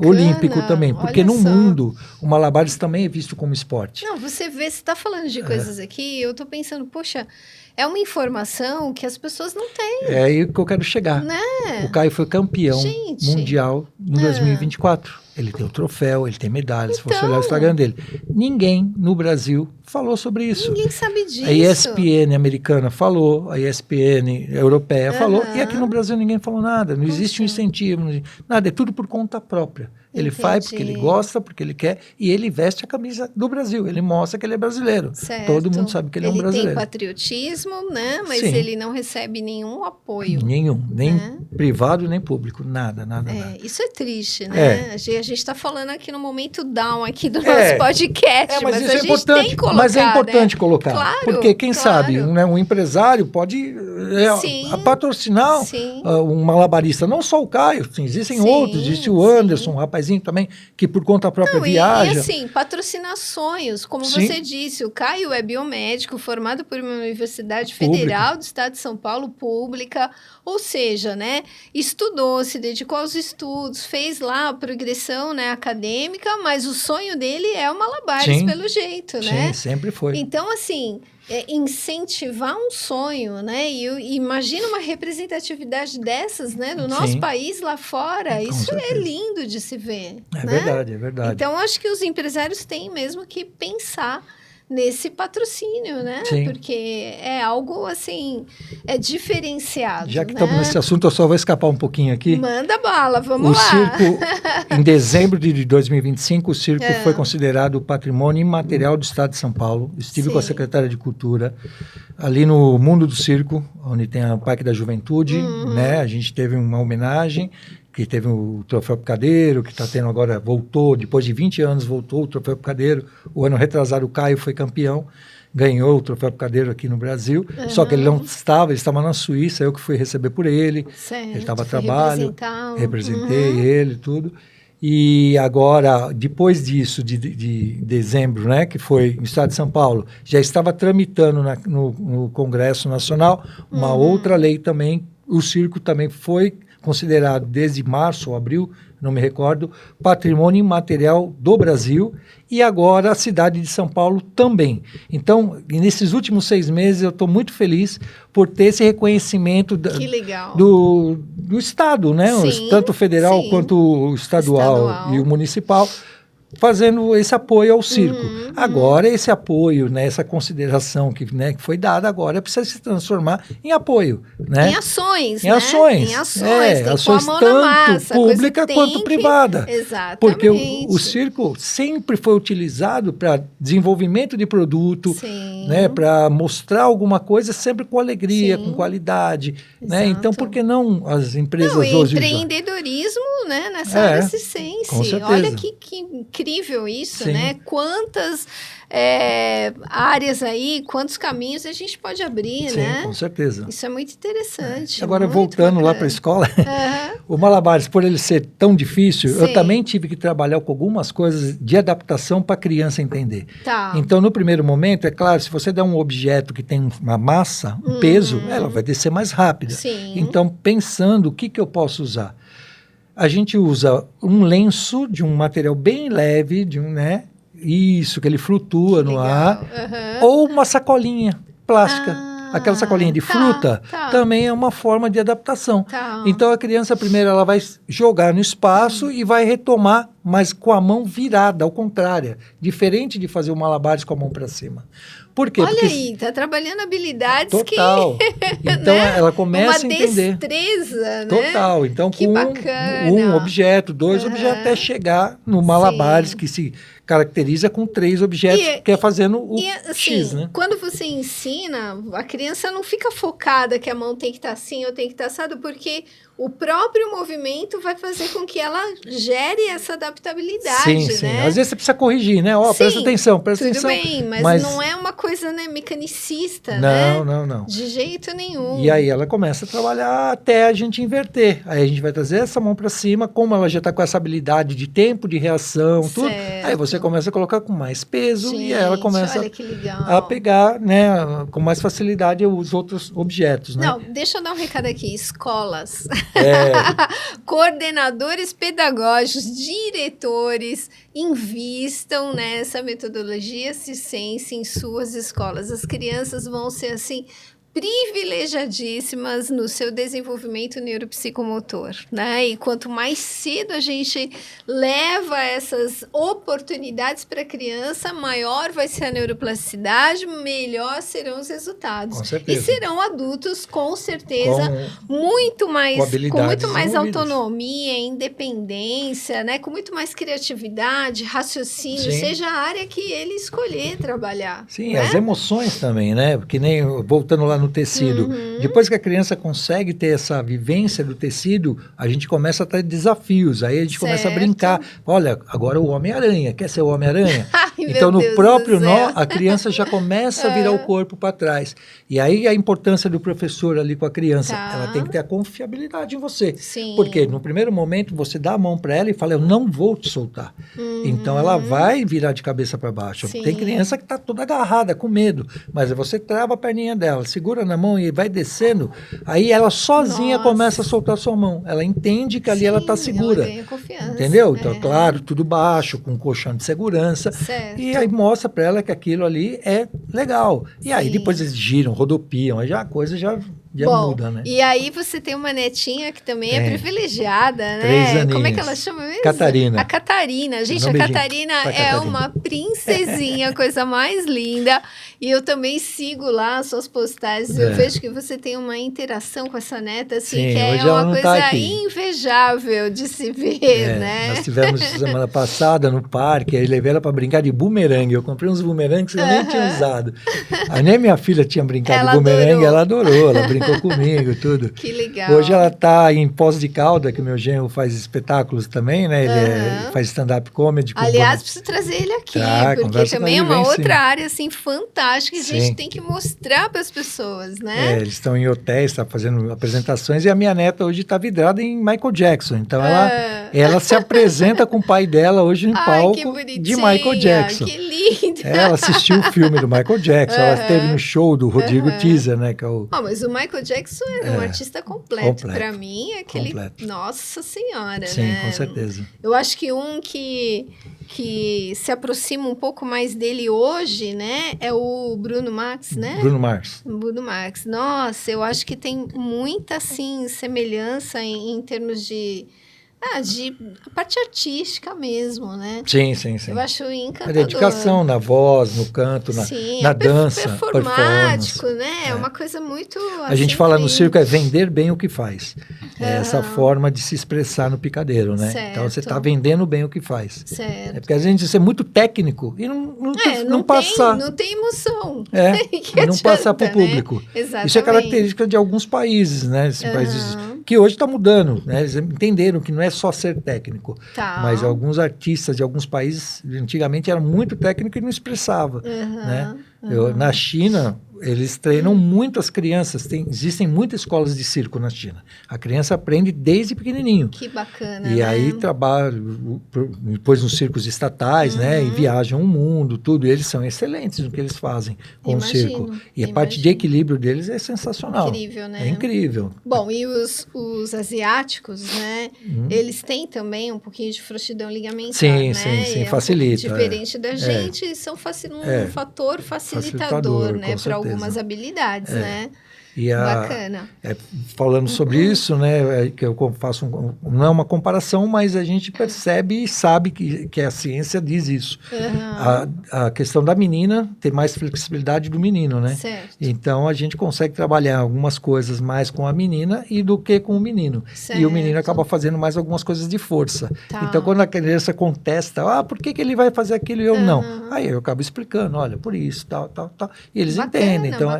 olímpico também, porque no mundo o Malabares também é visto como esporte. Não, você está falando de coisas aqui, eu estou pensando, poxa, é uma informação que as pessoas não têm. É aí que eu quero chegar. Né? O Caio foi campeão mundial em 2024. Ele tem o troféu, ele tem medalhas, se você olhar o Instagram dele. Ninguém no Brasil falou sobre isso. Ninguém sabe disso. A ESPN americana falou, a ESPN europeia falou, e aqui no Brasil ninguém falou nada. Não existe um incentivo, nada, é tudo por conta própria. Ele faz porque ele gosta, porque ele quer, e ele veste a camisa do Brasil. Ele mostra que ele é brasileiro. Certo. Todo mundo sabe que ele é um brasileiro. Ele tem patriotismo, né? Mas ele não recebe nenhum apoio. Nenhum, nem privado, nem público. Nada. Isso é triste, né? A gente está falando aqui no momento down aqui do nosso podcast, mas a gente tem que colocar. Mas é importante colocar. Claro, porque quem sabe, um empresário pode patrocinar um malabarista. Não só o Caio, existem outros. Existe o Anderson, um rapazinho também, que por conta própria viaja. E assim, patrocinar sonhos, como você disse, o Caio é biomédico, formado por uma universidade federal do estado de São Paulo, pública, ou seja, né, estudou, se dedicou aos estudos, fez lá a progressão, né, acadêmica, mas o sonho dele é o Malabares, pelo jeito, né? Sim, sempre foi. Então, assim, incentivar um sonho, né? E imagina uma representatividade dessas, né? Do nosso país lá fora. Isso é lindo de se ver. É né? verdade. Então, acho que os empresários têm mesmo que pensar nesse patrocínio, né? Sim. Porque é algo, assim, diferenciado. Já que estamos nesse assunto, eu só vou escapar um pouquinho aqui. Manda bala, vamos lá. O circo, em dezembro de 2025, o circo foi considerado patrimônio imaterial do Estado de São Paulo. Estive com a secretária de Cultura, ali no Mundo do Circo, onde tem o Parque da Juventude, né? A gente teve uma homenagem, que teve o Troféu Picadeiro, que está tendo agora, voltou, depois de 20 anos, voltou o Troféu Picadeiro. O ano retrasado, o Caio foi campeão, ganhou o Troféu Picadeiro aqui no Brasil, só que ele não estava, ele estava na Suíça, eu que fui receber por ele, ele estava a trabalho, representei ele, tudo. E agora, depois disso, de dezembro, né, que foi no estado de São Paulo, já estava tramitando no Congresso Nacional uma outra lei também, o circo também foi considerado desde março ou abril, não me recordo, patrimônio imaterial do Brasil, e agora a cidade de São Paulo também. Então, nesses últimos 6 meses, eu estou muito feliz por ter esse reconhecimento do Estado, né? Tanto o federal quanto o estadual e o municipal, fazendo esse apoio ao circo. Agora, esse apoio, né, essa consideração que foi dada agora precisa se transformar em apoio. Né? Em ações, Em ações. Em ações, tem ações que pôr a mão tanto na massa, pública quanto privada. Exatamente. Porque o circo sempre foi utilizado para desenvolvimento de produto, né, para mostrar alguma coisa sempre com alegria, com qualidade. Né? Então, por que não as empresas hoje... empreendedorismo, né, nessa área circense. Com certeza. Olha que incrível isso, né? Quantas áreas aí, quantos caminhos a gente pode abrir, né? Sim, com certeza. Isso é muito interessante. Agora, muito voltando lá para a escola, o Malabares, por ele ser tão difícil, eu também tive que trabalhar com algumas coisas de adaptação para a criança entender. Tá. Então, no primeiro momento, é claro, se você der um objeto que tem uma massa, um peso, ela vai descer mais rápida. Sim. Então, pensando o que eu posso usar? A gente usa um lenço de um material bem leve, né? Isso, que ele flutua no ar. Ou uma sacolinha plástica. Aquela sacolinha de fruta também é uma forma de adaptação. Então, a criança, primeiro, ela vai jogar no espaço e vai retomar, mas com a mão virada, ao contrário. Diferente de fazer o malabares com a mão para cima. Por quê? Olha aí, tá trabalhando habilidades total. Então, né? Ela começa a entender. Uma destreza, né? Total. Então, que com bacana. um objeto, 2 objetos, até chegar no malabares, que se caracteriza com 3 objetos, que é fazendo o X, né? Quando você ensina, a criança não fica focada que a mão tem que estar assim ou tem que estar assado, porque o próprio movimento vai fazer com que ela gere essa adaptabilidade, sim. né? Às vezes você precisa corrigir, né? Presta atenção, presta atenção. Tudo bem, mas não é uma coisa, né, mecanicista, né? Não. De jeito nenhum. E aí ela começa a trabalhar até a gente inverter. Aí a gente vai trazer essa mão para cima, como ela já está com essa habilidade de tempo, de reação, tudo. Aí você começa a colocar com mais peso e aí ela começa a pegar, né, com mais facilidade os outros objetos, né? Não, deixa eu dar um recado aqui. Escolas. Coordenadores pedagógicos, diretores, invistam nessa metodologia circense em suas escolas. As crianças vão ser assim privilegiadíssimas no seu desenvolvimento neuropsicomotor, né? E quanto mais cedo a gente leva essas oportunidades para a criança, maior vai ser a neuroplasticidade, melhor serão os resultados. Com certeza. E serão adultos, com certeza, com muito mais autonomia, independência, né? Com muito mais criatividade, raciocínio, seja a área que ele escolher trabalhar. Sim, né? As emoções também, né? Porque nem voltando lá no tecido. Depois que a criança consegue ter essa vivência do tecido, a gente começa a ter desafios. Aí a gente começa a brincar. Olha, agora o Homem-Aranha. Quer ser o Homem-Aranha? Então, no próprio nó, a criança já começa a virar o corpo para trás. E aí a importância do professor ali com a criança. Ela tem que ter a confiabilidade em você. Sim. Porque no primeiro momento você dá a mão para ela e fala, eu não vou te soltar. Então ela vai virar de cabeça para baixo. Tem criança que está toda agarrada, com medo. Mas você trava a perninha dela, segura na mão e vai descendo, aí ela sozinha começa a soltar sua mão. Ela entende que ali ela está segura. Ela ganha confiança. Entendeu? Então, claro, tudo baixo, com um colchão de segurança. Certo. E aí mostra para ela que aquilo ali é legal. E aí depois eles giram, rodopiam, aí já a coisa já muda, né? E aí você tem uma netinha que também é privilegiada, né? 3 aninhos. Como é que ela chama mesmo? Catarina. A Catarina. Gente, a Catarina é uma princesinha, coisa mais linda. E eu também sigo lá as suas postagens. Eu vejo que você tem uma interação com essa neta, assim, que é uma coisa invejável de se ver, né? Nós tivemos semana passada no parque, aí levei ela para brincar de bumerangue. Eu comprei uns bumerangues que eu nem tinha usado. Aí nem minha filha tinha brincado de bumerangue, ela adorou, ela brincou comigo, tudo. Que legal. Hoje ela está em Poços de Caldas, que o meu genro faz espetáculos também, né? Ele faz stand-up comedy. Aliás, preciso trazer ele aqui, porque também é uma outra área, assim, fantástica que a gente tem que mostrar para as pessoas, né? Eles estão em hotéis, está fazendo apresentações, e a minha neta hoje está vidrada em Michael Jackson. Então, ela se apresenta com o pai dela hoje em palco de Michael Jackson. Que linda! Ela assistiu o filme do Michael Jackson, ela esteve no show do Rodrigo Teaser, né? Que é o... mas o Michael Jackson é um artista completo. Para mim, é aquele... Nossa Senhora, Sim, né? com certeza. Eu acho que que se aproxima um pouco mais dele hoje, né? É o Bruno Mars, né? Bruno Mars. Bruno Mars. Nossa, eu acho que tem muita, assim, semelhança em termos de A parte artística mesmo, né? Sim. Eu acho encantador. A dedicação na voz, no canto, na dança, performático, performance. né? É uma coisa muito... A gente fala no circo vender bem o que faz. É essa forma de se expressar no picadeiro, né? Certo. Então, você está vendendo bem o que faz. Certo. Porque às vezes você é muito técnico e não passar. Não tem emoção. Não passar para o público. Né? Exatamente. Isso é característica de alguns países, né? Países que hoje está mudando, né? Eles entenderam que não é só ser técnico. Mas alguns artistas de alguns países, antigamente, era muito técnico e não expressava, né? Na China, eles treinam muito as crianças. Existem muitas escolas de circo na China. A criança aprende desde pequenininho. Que bacana, E aí trabalha depois nos circos estatais, né? E viajam o mundo, tudo. E eles são excelentes no que eles fazem com o circo. E a parte de equilíbrio deles é sensacional. Incrível, né? É incrível. Bom, e os asiáticos, né? Eles têm também um pouquinho de frouxidão ligamentar, sim, né? Sim, facilita. Diferente da gente, são um fator facilitador, né? Para algumas habilidades, né? Bacana. Falando sobre isso, né, que eu faço não é uma comparação, mas a gente percebe e sabe que a ciência diz isso. A questão da menina ter mais flexibilidade do menino, né? Certo. Então a gente consegue trabalhar algumas coisas mais com a menina do que com o menino. Certo. E o menino acaba fazendo mais algumas coisas de força. Então quando a criança contesta, por que ele vai fazer aquilo e eu não? Aí eu acabo explicando, olha, por isso, tal. E eles entendem. Então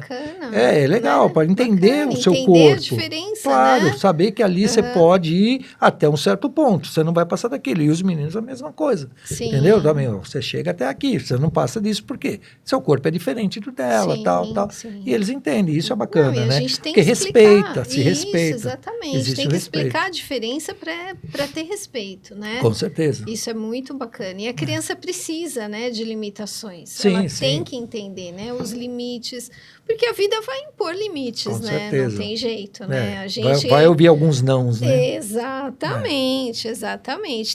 é legal, né? Para entender o seu corpo. Entender a diferença, claro, né? Saber que ali você pode ir até um certo ponto. Você não vai passar daquilo. E os meninos a mesma coisa. Sim. Entendeu? Também, você chega até aqui, você não passa disso porque seu corpo é diferente do dela, tal. Sim. E eles entendem. Isso é bacana, né? A gente tem porque que explicar. se respeita. Exatamente. Existe tem o que respeito. explicar a diferença para ter respeito, né? Com certeza. Isso é muito bacana. E a criança precisa, né, de limitações. Sim, Ela tem que entender, né, os limites. Porque a vida vai impor limites, com né? certeza. Não tem jeito, né? A gente vai ouvir alguns nãos, né? Exatamente.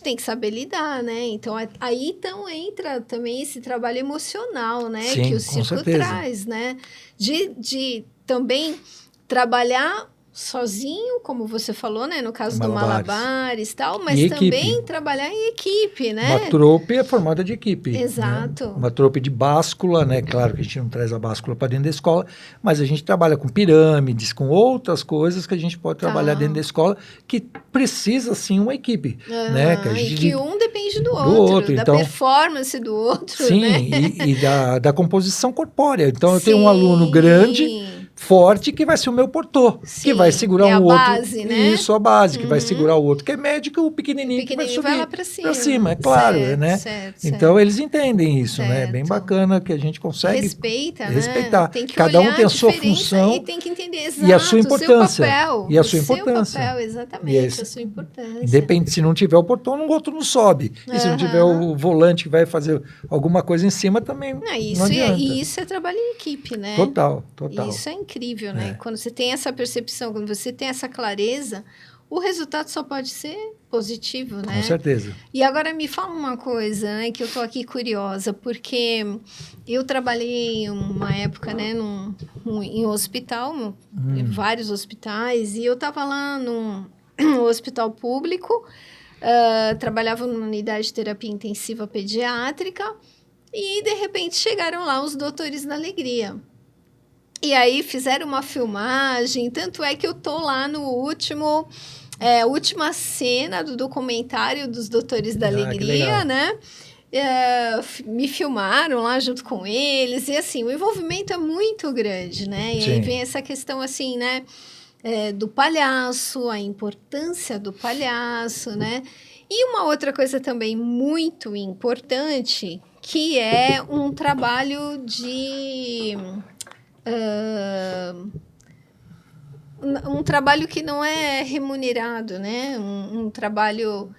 Tem que saber lidar, né? Então, aí então entra também esse trabalho emocional, né? Sim, que o circo traz, né? De também trabalhar sozinho, como você falou, né? No caso do Malabares e tal, mas e também equipe. Trabalhar em equipe, né? Uma troupe é formada de equipe. Exato. Né? Uma troupe de báscula, né? Claro que a gente não traz a báscula para dentro da escola, mas a gente trabalha com pirâmides, com outras coisas que a gente pode trabalhar dentro da escola, que precisa, sim, uma equipe. Né? E que um depende do outro, da então, performance do outro, sim, né? e da composição corpórea. Então, eu tenho um aluno grande, forte, que vai ser o meu portô, que vai segurar o outro. Base, né? Isso, a base, que vai segurar o outro, que é médico, o pequenininho que vai subir vai lá para cima. É claro, né? Certo. Então, eles entendem isso, né? É bem bacana que a gente consegue respeitar. Né? Tem que cada um tem a sua função e tem que entender e a sua importância. O seu papel, exatamente, a sua importância. Depende, se não tiver o portão, o outro não sobe. E se não tiver o volante que vai fazer alguma coisa em cima, também não adianta. Isso é trabalho em equipe, né? Total. Isso é incrível, né? Quando você tem essa percepção, quando você tem essa clareza, o resultado só pide ser positivo, né? Com certeza. E agora me fala uma coisa, né? Que eu tô aqui curiosa, porque eu trabalhei uma época, né? Em um hospital, em vários hospitais, e eu tava lá num hospital público, trabalhava numa unidade de terapia intensiva pediátrica, e de repente chegaram lá os doutores da alegria. E aí fizeram uma filmagem, tanto é que eu tô lá no última cena do documentário dos Doutores da Alegria, né? Me filmaram lá junto com eles, e assim, o envolvimento é muito grande, né? E aí vem essa questão assim, né? Do palhaço, a importância do palhaço, né? E uma outra coisa também muito importante, que é um trabalho de... um trabalho que não é remunerado, né? Um trabalho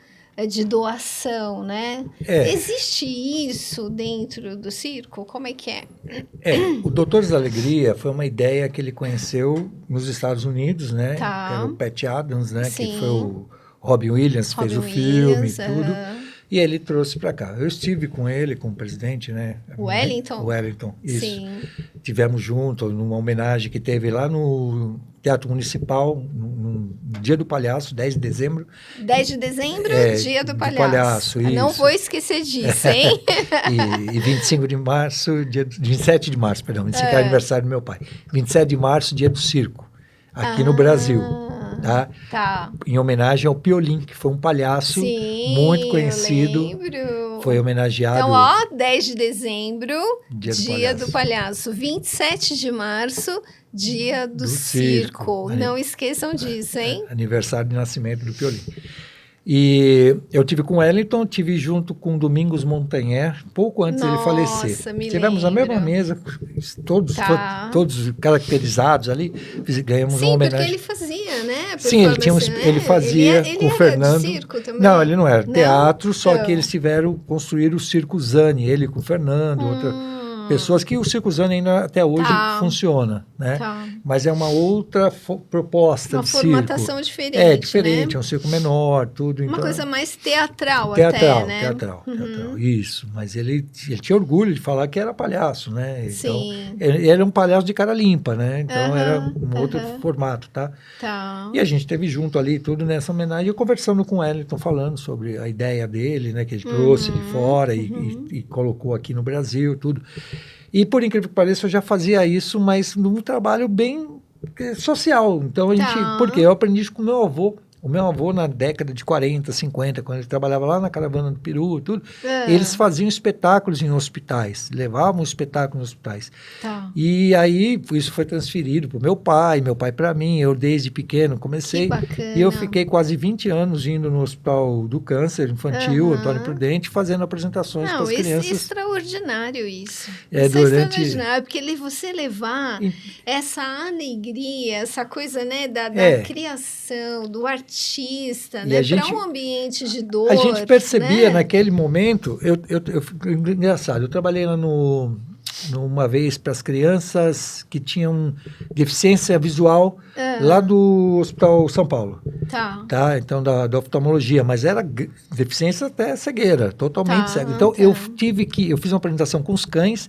de doação, né? Existe isso dentro do circo? Como é que é? O Doutores da Alegria foi uma ideia que ele conheceu nos Estados Unidos, né? Que era o Pat Adams, né? Sim. Que foi o Robin Williams, fez o filme e tudo. E ele trouxe para cá. Eu estive com ele, com o presidente, né? Wellington? Wellington, isso. Sim. Tivemos juntos numa homenagem que teve lá no Teatro Municipal, no Dia do Palhaço, 10 de dezembro. 10 de dezembro, Dia do Palhaço. Palhaço, isso. Não vou esquecer disso, hein? E 25 de março, 27 de março, perdão, 25 é aniversário do meu pai. 27 de março, Dia do Circo, aqui no Brasil. Tá? Em homenagem ao Piolim, que foi um palhaço muito conhecido. Eu lembro. Foi homenageado. Então, ó, 10 de dezembro, Dia do Palhaço. 27 de março, Dia do Circo. Não esqueçam disso, hein? Aniversário de nascimento do Piolim. E eu tive com o Wellington, tive junto com Domingos Montanher, pouco antes dele falecer. Tivemos a mesma mesa, todos caracterizados ali, ganhamos uma homenagem. Porque ele fazia, né? Sim, ele fazia com o Fernando. Circo também? Não, ele não era. Teatro, só que eles construíram o Circo Zani, ele com o Fernando, pessoas que o Circo Zani ainda até hoje funciona, né? Mas é uma outra proposta de circo. Uma formatação diferente, diferente, é um circo menor, tudo. Uma coisa mais teatral, né? Teatral, isso. Mas ele tinha orgulho de falar que era palhaço, né? Então, Sim. Ele era um palhaço de cara limpa, né? Então, era um outro formato, tá? E a gente esteve junto ali, tudo nessa homenagem, eu conversando com o Wellington, falando sobre a ideia dele, né? Que ele trouxe de fora e colocou aqui no Brasil, tudo. E, por incrível que pareça, eu já fazia isso, mas num trabalho bem social. Então, porque eu aprendi isso com o meu avô. O meu avô, na década de 40, 50, quando ele trabalhava lá na Caravana do Peru, tudo, eles faziam espetáculos em hospitais, levavam espetáculos em hospitais. E aí, isso foi transferido para o meu pai para mim. Eu, desde pequeno, comecei. Que bacana. E eu fiquei quase 20 anos indo no Hospital do Câncer Infantil, Antônio Prudente, fazendo apresentações para as crianças. É extraordinário isso. É extraordinário, porque você levar essa alegria, essa coisa, né, da criação, do artista, né, para um ambiente de dor. A gente percebia, né, naquele momento, engraçado, eu trabalhei lá numa vez para as crianças que tinham deficiência visual lá do Hospital São Paulo. Então, da oftalmologia, mas era deficiência até cegueira, totalmente cega. Então, eu fiz uma apresentação com os cães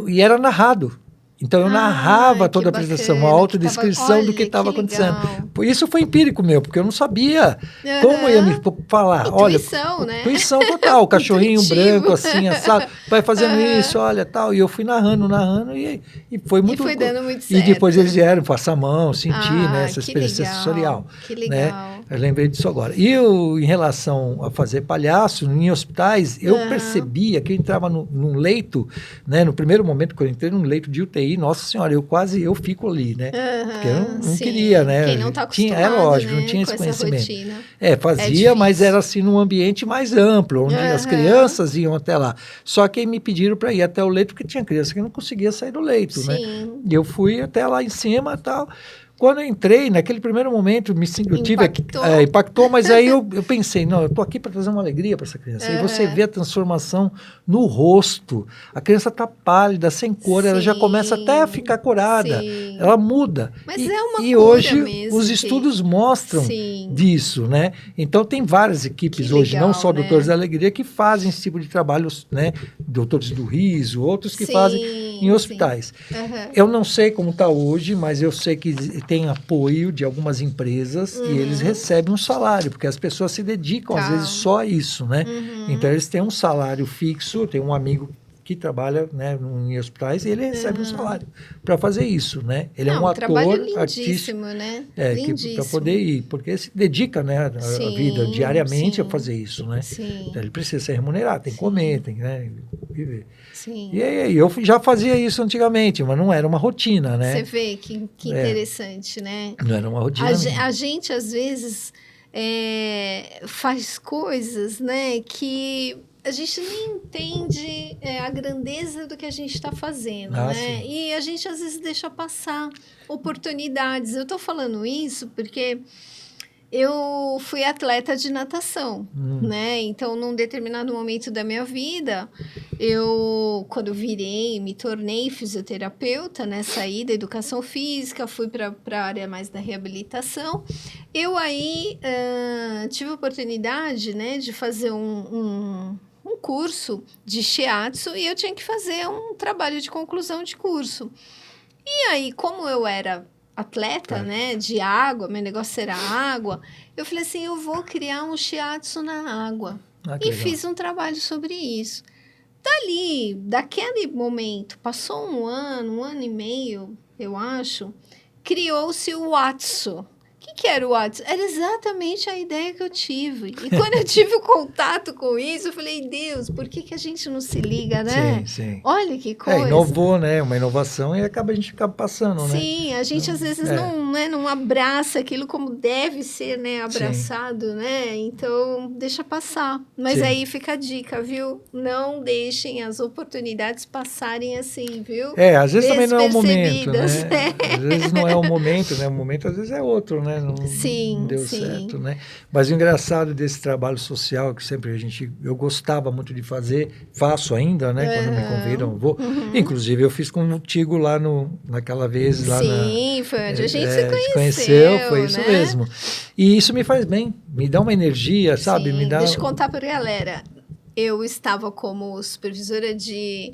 e era narrado. Então, eu narrava toda a apresentação, uma autodescrição do que estava acontecendo. Isso foi empírico meu, porque eu não sabia como ia me falar. Intuição, né? Intuição total. O cachorrinho branco, assim, assado, vai fazendo isso, olha, tal. E eu fui narrando, e foi muito... E foi dando muito certo. E depois eles vieram, passar a mão, sentir, né, essa experiência sensorial. Que legal. Né? Eu lembrei disso agora. E em relação a fazer palhaço, em hospitais, eu percebia que eu entrava num leito, né, no primeiro momento que eu entrei num leito de UTI, nossa senhora, eu fico ali, né? Porque eu não queria, né? Quem não está acostumado, é lógico, né, não tinha esse conhecimento. Fazia, mas era assim num ambiente mais amplo, onde as crianças iam até lá. Só que me pediram para ir até o leito, porque tinha criança que não conseguia sair do leito, né? E eu fui até lá em cima e tal. Quando eu entrei, naquele primeiro momento, impactou, mas aí eu pensei, não, eu estou aqui para trazer uma alegria para essa criança. E você vê a transformação no rosto. A criança está pálida, sem cor, ela já começa até a ficar corada. Ela muda. Mas é uma cura hoje mesmo, os estudos mostram disso, né? Então tem várias equipes hoje, não só Doutores da Alegria, que fazem esse tipo de trabalho, né? Doutores do Riso, outros que fazem em hospitais. Eu não sei como está hoje, mas eu sei que tem apoio de algumas empresas e eles recebem um salário, porque as pessoas se dedicam, às vezes, só a isso, né? Então, eles têm um salário fixo, tem um amigo que trabalha, né, em hospitais e ele recebe um salário para fazer isso, né? Ele é um ator, artista, né? Para poder ir, porque ele se dedica, né, a vida diariamente a fazer isso, né? Então, ele precisa ser remunerado, tem que comer, tem que, né, viver. E aí, eu já fazia isso antigamente, mas não era uma rotina, né? Você vê que interessante, né? Não era uma rotina. A gente, às vezes, faz coisas, né, que a gente nem entende a grandeza do que a gente está fazendo, né? Sim. E a gente, às vezes, deixa passar oportunidades. Eu estou falando isso porque eu fui atleta de natação, né? Então, num determinado momento da minha vida, quando eu virei, me tornei fisioterapeuta, né? Saí da educação física, fui para a área mais da reabilitação. Eu aí tive a oportunidade, né, de fazer um curso de shiatsu e eu tinha que fazer um trabalho de conclusão de curso. E aí, como eu era atleta, né, de água, meu negócio era água, eu falei assim, eu vou criar um shiatsu na água. E legal. fiz um trabalho sobre isso. Daquele momento, passou um ano e meio, eu acho, criou-se o Watsu. O que era o Watsu? Era exatamente a ideia que eu tive. E quando eu tive o contato com isso, eu falei, Deus, por que a gente não se liga, né? Sim, sim. Olha que coisa. Inovou, né? Uma inovação e a gente acaba passando, né? Sim, a gente às vezes não abraça aquilo como deve ser, né? Abraçado, sim, né? Então, deixa passar. Mas sim, aí fica a dica, viu? Não deixem as oportunidades passarem assim, viu? Às vezes também não é o momento, né? Às vezes não é o momento, né? O momento às vezes é outro, né? Não deu certo, né? Mas o engraçado desse trabalho social que sempre eu gostava muito de fazer, faço ainda, né? Quando me convidam, eu vou. Inclusive, eu fiz contigo lá naquela vez. Lá foi onde a gente se conheceu, foi isso, né? Mesmo. E isso me faz bem, me dá uma energia, sabe? Sim, me dá... Deixa eu contar para a galera. Eu estava como supervisora de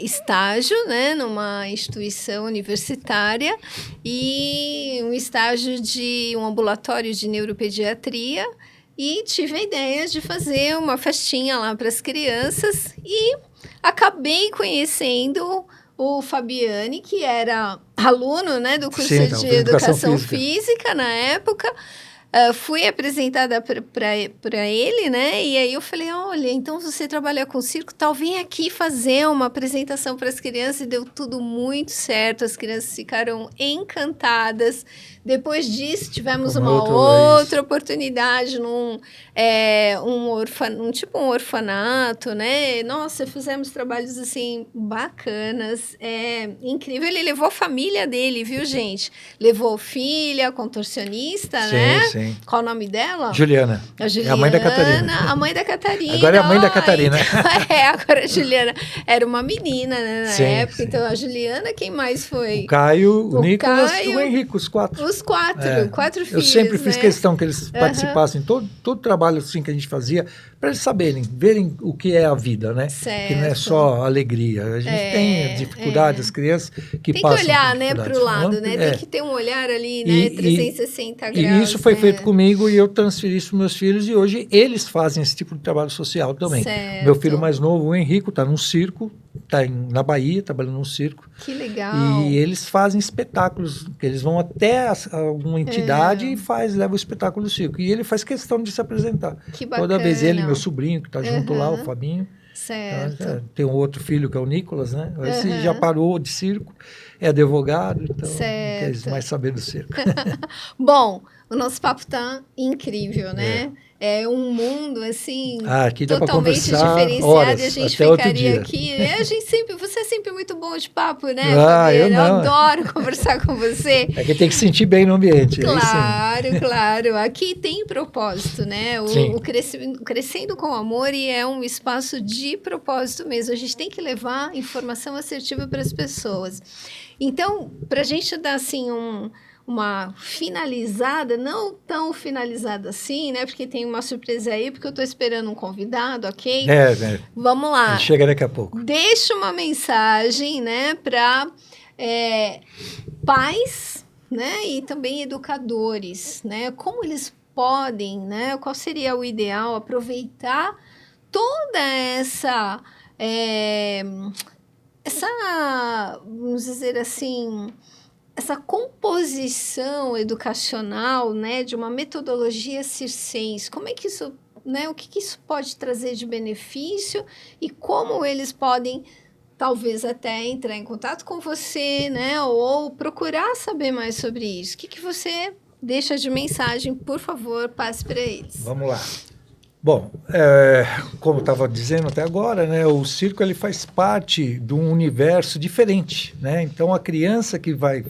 estágio, né, numa instituição universitária e um estágio de um ambulatório de neuropediatria e tive a ideia de fazer uma festinha lá para as crianças e acabei conhecendo o Fabiane, que era aluno, né, do curso de Educação Física na época. Fui apresentada para ele, né? E aí eu falei, olha, então você trabalha com circo, tal, vem aqui fazer uma apresentação para as crianças. E deu tudo muito certo, as crianças ficaram encantadas. Depois disso, tivemos uma outra oportunidade num tipo um orfanato, né? Nossa, fizemos trabalhos, assim, bacanas. Incrível. Ele levou a família dele, viu, gente? Levou filha, contorcionista, sim, né? Sim. Qual o nome dela? Juliana. A Juliana. É a mãe da Catarina. A mãe da Catarina. Agora é a mãe da Catarina. Então, agora a Juliana era uma menina, né, na época. Sim. Então, a Juliana, quem mais foi? O Caio, o Nicolas e o Henrique, os quatro. Os quatro filhos, eu sempre fiz questão que eles participassem em todo trabalho assim, que a gente fazia, para eles saberem, verem o que é a vida, né? Certo. Que não é só alegria. A gente tem dificuldades, as crianças que tem passam que olhar, né, para o lado, né? Tem que ter um olhar ali, né, 360 graus. E isso foi feito comigo e eu transferi isso para meus filhos e hoje eles fazem esse tipo de trabalho social também. Certo. Meu filho mais novo, o Henrico, está num circo, está na Bahia, trabalhando num circo. Que legal. E eles fazem espetáculos, que eles vão até alguma entidade e leva o espetáculo do circo. E ele faz questão de se apresentar. Que bacana. Toda vez ele, meu sobrinho, que está junto lá, o Fabinho. Certo. Então, tem um outro filho que é o Nicolas, né? Esse já parou de circo, é advogado, então quer mais saber do circo. Bom, o nosso papo tá incrível, né? É um mundo, assim, aqui dá totalmente diferenciado. Horas, e a gente ficaria aqui. Você é sempre muito bom de papo, né, Fabiana? Eu adoro conversar com você. É que tem que sentir bem no ambiente. Claro. Aqui tem propósito, né? O Crescendo com Amor é um espaço de propósito mesmo. A gente tem que levar informação assertiva para as pessoas. Então, para a gente dar, assim, uma finalizada, não tão finalizada assim, né? Porque tem uma surpresa aí, porque eu estou esperando um convidado, ok? Vamos lá. Ele chega daqui a pouco. Deixa uma mensagem, né, para pais, né, e também educadores, né? Como eles podem, né? Qual seria o ideal? Aproveitar toda essa, vamos dizer assim, essa composição educacional, né, de uma metodologia circense. Como é que isso, né, o que isso pode trazer de benefício e como eles podem, talvez até entrar em contato com você, né, ou procurar saber mais sobre isso. O que você deixa de mensagem, por favor, passe para eles. Vamos lá. Bom, como eu estava dizendo até agora, né, o circo ele faz parte de um universo diferente, né? Então a criança que vai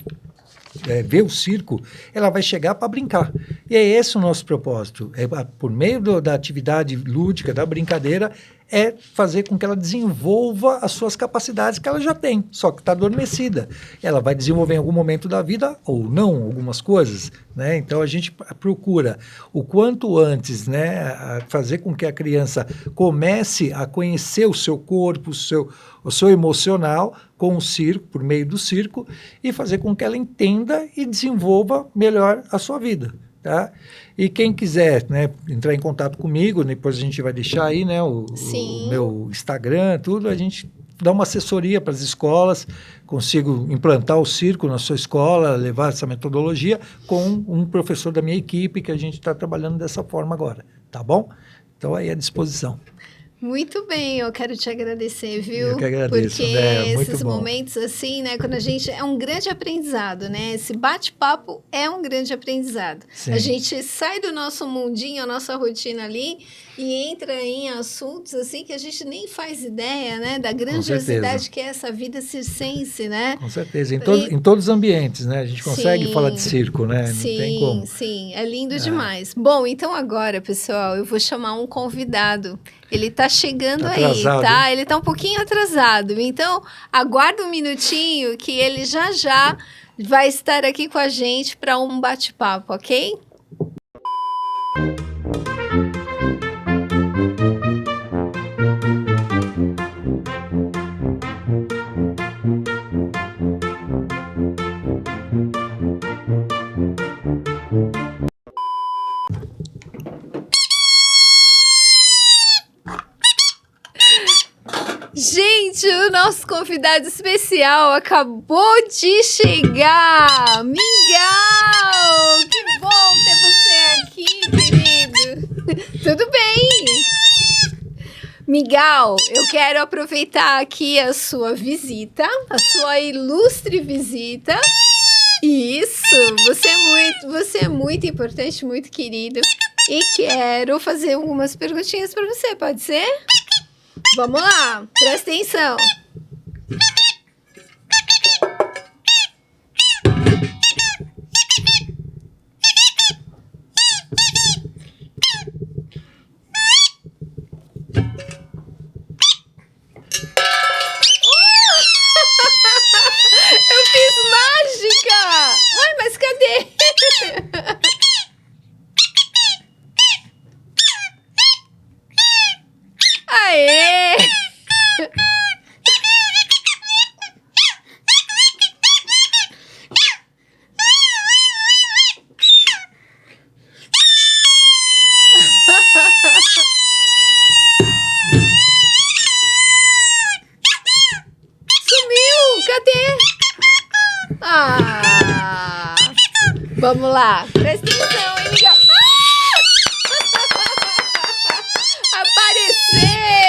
ver o circo, ela vai chegar para brincar. E é esse o nosso propósito. Por meio da atividade lúdica, da brincadeira, é fazer com que ela desenvolva as suas capacidades que ela já tem, só que está adormecida. Ela vai desenvolver em algum momento da vida ou não, algumas coisas, né? Então a gente procura o quanto antes, né, fazer com que a criança comece a conhecer o seu corpo, o seu emocional com o circo, por meio do circo, e fazer com que ela entenda e desenvolva melhor a sua vida. Tá? E quem quiser, né, entrar em contato comigo, depois a gente vai deixar aí, né, o meu Instagram, tudo, a gente dá uma assessoria para as escolas, consigo implantar o circo na sua escola, levar essa metodologia com um professor da minha equipe, que a gente está trabalhando dessa forma agora, tá bom? Então aí à disposição. Muito bem, eu quero te agradecer, viu? Eu que agradeço, porque né? Muito esses bom. momentos assim, né, quando a gente é um grande aprendizado, né? Esse bate-papo é um grande aprendizado. Sim. A gente sai do nosso mundinho, a nossa rotina ali e entra em assuntos assim que a gente nem faz ideia, né, da grandiosidade que é essa vida circense, né? Com certeza, em todos os ambientes, né? A gente consegue falar de circo, né? Não tem como. Sim, é lindo demais. Bom, então agora, pessoal, eu vou chamar um convidado. Ele tá chegando atrasado, aí, tá? hein? Ele tá um pouquinho atrasado. Então, aguarda um minutinho que ele já vai estar aqui com a gente para um bate-papo, ok? Gente, o nosso convidado especial acabou de chegar! Mingau! Que bom ter você aqui, querido! Tudo bem? Mingau, eu quero aproveitar aqui a sua visita, a sua ilustre visita. Isso! Você é muito importante, muito querido. E quero fazer algumas perguntinhas para você, pode ser? Vamos lá, presta atenção. Eu fiz mágica! Ué, mas cadê? Aê! Sumiu! Cadê? Ah! Vamos lá. Presta atenção, hein, Miguel? Apareceu!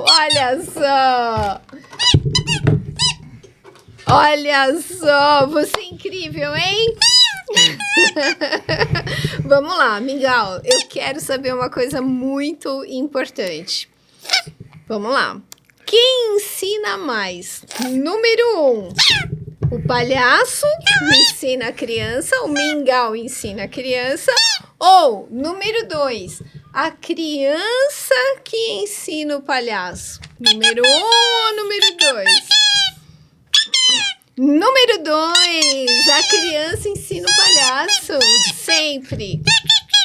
Olha só! Olha só! Você é incrível, hein? Vamos lá, Mingau. Eu quero saber uma coisa muito importante. Vamos lá. Quem ensina mais? Número 1. O palhaço ensina a criança, o Mingau ensina a criança. Ou, número 2, a criança que ensina o palhaço. Número 1 ou número 2? Número 2, a criança ensina o palhaço. Sempre.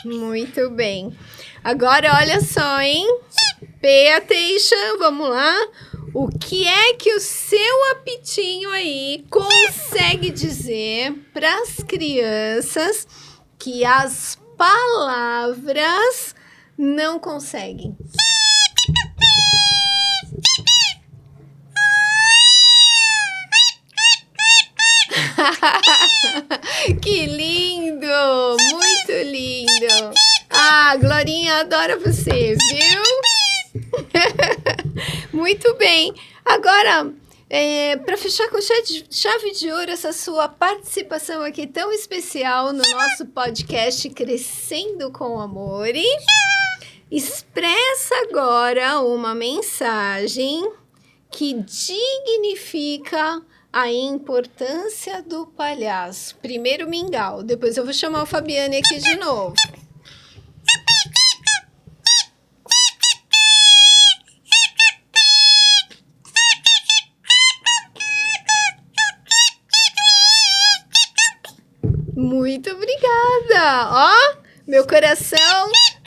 Muito bem. Agora, olha só, hein? Pay attention, vamos lá. O que é que o seu apitinho aí consegue dizer para as crianças que as palavras não conseguem? Que lindo! Muito lindo! Ah, Glorinha adora você, viu? Muito bem. Agora, para fechar com chave de ouro essa sua participação aqui tão especial no nosso podcast Crescendo com Amor, expressa agora uma mensagem que dignifica a importância do palhaço. Primeiro mingau, depois eu vou chamar o Fabiane aqui de novo. Muito obrigada! Ó, meu coração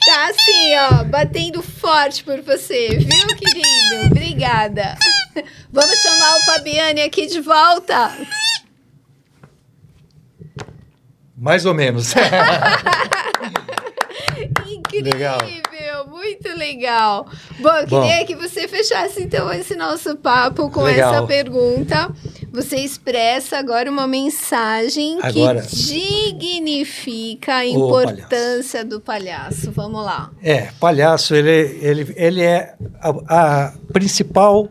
tá assim, ó, batendo forte por você, viu, querido? Obrigada! Vamos chamar o Fabiane aqui de volta. Mais ou menos. Incrível, legal. Muito legal. Bom, eu queria que você fechasse então esse nosso papo com essa pergunta. Você expressa agora uma mensagem que dignifica a importância do palhaço. Vamos lá. Palhaço, ele é a principal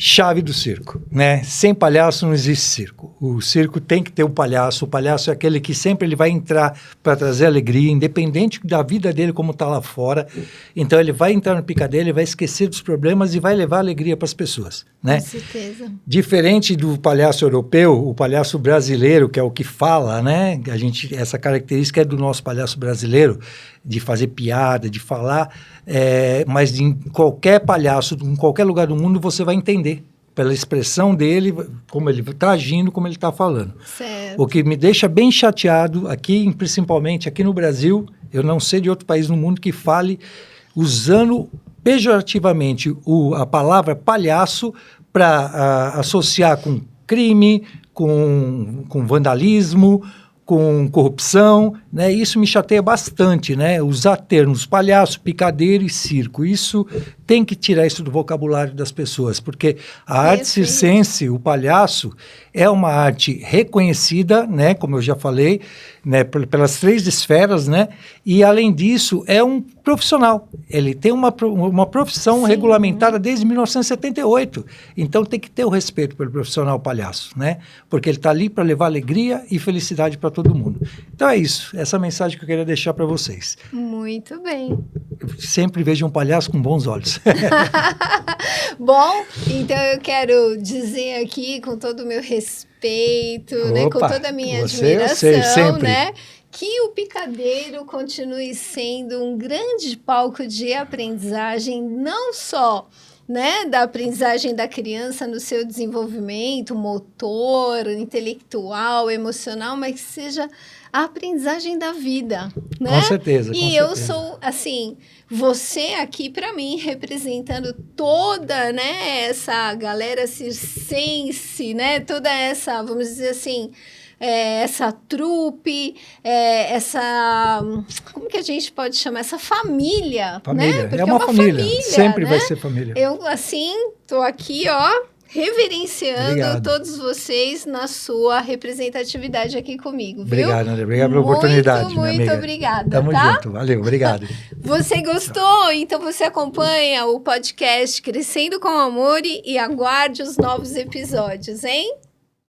chave do circo, né? Sem palhaço não existe circo. O circo tem que ter um palhaço. O palhaço é aquele que sempre ele vai entrar para trazer alegria, independente da vida dele como está lá fora. Então ele vai entrar no picadeiro, ele vai esquecer dos problemas e vai levar alegria para as pessoas, né? Com certeza. Diferente do palhaço europeu, o palhaço brasileiro, que é o que fala, né? Essa característica é do nosso palhaço brasileiro, de fazer piada, de falar, mas em qualquer palhaço, em qualquer lugar do mundo, você vai entender pela expressão dele, como ele está agindo, como ele está falando. Certo. O que me deixa bem chateado aqui, principalmente aqui no Brasil, eu não sei de outro país no mundo que fale usando pejorativamente a palavra palhaço para associar com crime, com vandalismo, com corrupção, né? Isso me chateia bastante, né? Usar termos palhaço, picadeiro e circo. Isso tem que tirar isso do vocabulário das pessoas, porque a arte circense, o palhaço, é uma arte reconhecida, né? Como eu já falei, né? Pelas 3 esferas, né? E, além disso, é um profissional. Ele tem uma profissão regulamentada desde 1978. Então, tem que ter o respeito pelo profissional palhaço, né? Porque ele está ali para levar alegria e felicidade para todo mundo. Então, é isso. Essa mensagem que eu queria deixar para vocês. Muito bem. Eu sempre vejo um palhaço com bons olhos. Bom, então eu quero dizer aqui com todo o meu respeito, né, com toda a minha admiração, né, que o picadeiro continue sendo um grande palco de aprendizagem, não só, né, da aprendizagem da criança no seu desenvolvimento motor, intelectual, emocional, mas que seja a aprendizagem da vida, né? Com certeza. E eu sou, assim, você aqui para mim representando toda, né, essa galera circense, né, toda essa, vamos dizer assim, essa trupe, essa, como que a gente pode chamar? Essa família, né? Porque é uma família, sempre vai ser família. Eu, assim, tô aqui, ó, reverenciando todos vocês na sua representatividade aqui comigo, viu? Obrigado, André. Obrigado pela oportunidade, minha amiga. Muito obrigada, Tamo junto. Valeu, obrigado. Você gostou? Então você acompanha o podcast Crescendo com Amor e aguarde os novos episódios, hein?